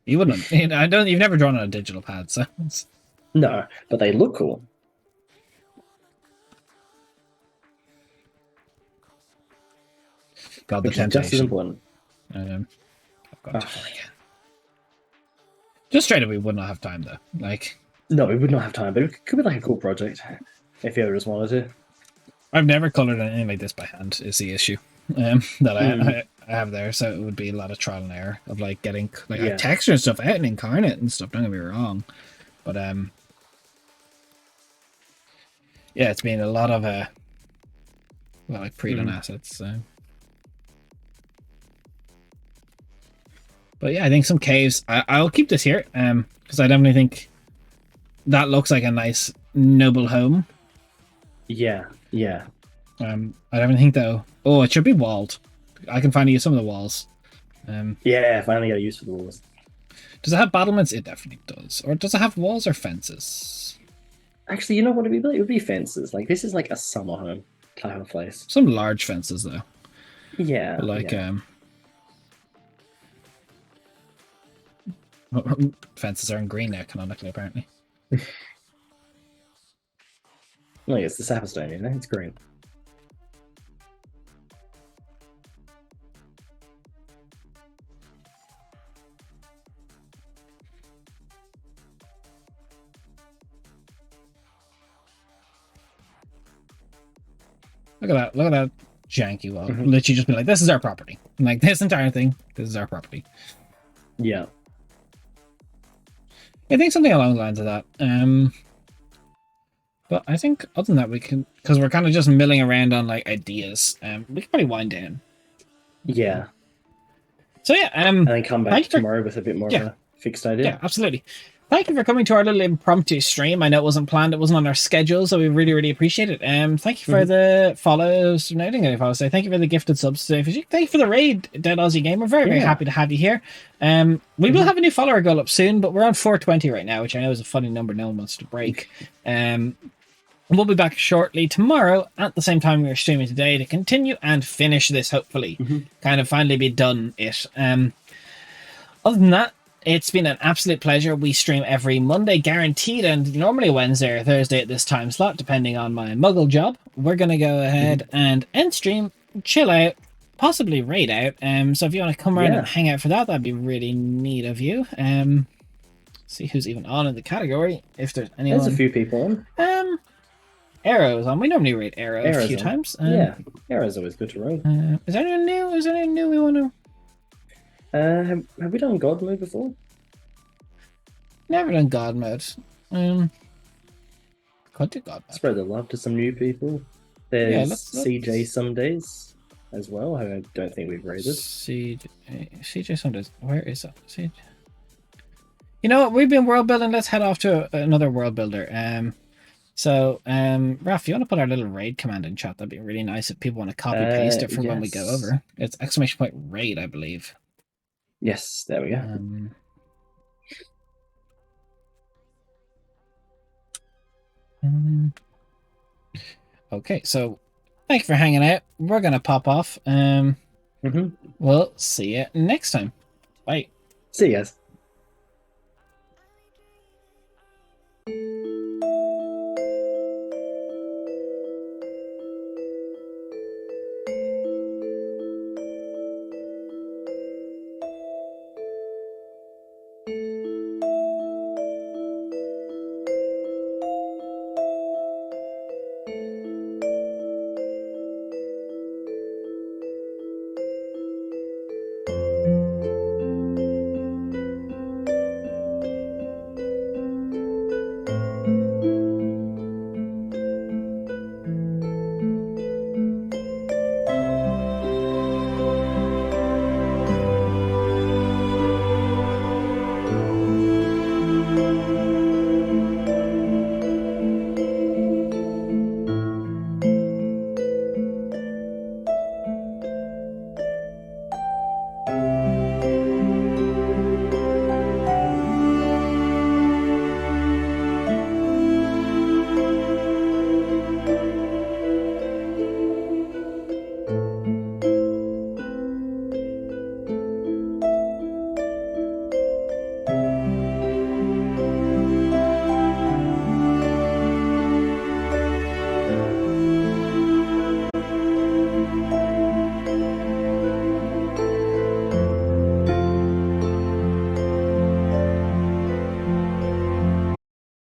You wouldn't. I don't. You've never drawn on a digital pad, so No, but they look cool. God, the Which is just as temptation. important. I've got to forget. Just straight up, we would not have time though. Like, no, we would not have time, but it could be like a cool project if you ever just wanted to. I've never colored anything like this by hand. Is the issue that I have there? So it would be a lot of trial and error of like getting like Yeah. texture and stuff out and incarnate and stuff. Don't get me wrong, but yeah, it's been a lot of like pre-done assets. So. But yeah, I think some caves. I'll keep this here, because I definitely think that looks like a nice noble home. Yeah, yeah. I definitely think though. Oh, it should be walled. I can finally use some of the walls. Yeah, finally got a use for the walls. Does it have battlements? It definitely does. Or does it have walls or fences? Actually, you know what it'd be? It would be fences. Like this is like a summer home type of place. Some large fences though. Yeah. But like yeah. Fences are in green now, canonically, apparently. No, it's the Sapperstone, you know? It's green. Look at that. Look at that janky wall. Literally just be like, this is our property. Like this entire thing, this is our property. Yeah. I think something along the lines of that. But I think other than that, we can, because we're kind of just milling around on like ideas. We can probably wind down. Yeah. So yeah. And then come back tomorrow with a bit more of a fixed idea. Yeah, absolutely. Thank you for coming to our little impromptu stream. I know it wasn't planned, it wasn't on our schedule, so we really, really appreciate it. Thank you for the follows. No, I didn't get any follows. Thank you for the gifted subs today. Thank you for the raid, Dead Aussie Game. We're very, very happy to have you here. We will have a new follower goal up soon, but we're on 420 right now, which I know is a funny number no one wants to break. We'll be back shortly tomorrow at the same time we are streaming today to continue and finish this, hopefully. Kind of finally be done it. Other than that, it's been an absolute pleasure. We stream every Monday, guaranteed, and normally Wednesday or Thursday at this time slot, depending on my muggle job. We're going to go ahead and end stream, chill out, possibly raid out. So if you want to come around and hang out for that, that'd be really neat of you. See who's even on in the category, if there's anyone. There's a few people on. Arrow's on. We normally raid Arrow a few times. Yeah, Arrow's always good to raid. Is there anyone new? Is there anyone new we want to... Have we done God mode before? Never done God mode. Could do God mode. Spread the love to some new people. There's CJ some days as well. I don't think we've raided. CJ some days. Where is that? CJ. You know what? We've been world building. Let's head off to another world builder. So, Raph, you want to put our little raid command in chat? That'd be really nice if people want to copy paste it for when we go over. It's !raid, I believe. Yes, there we go. Okay, so thank you for hanging out. We're gonna pop off. We'll see you next time. Bye. See you guys.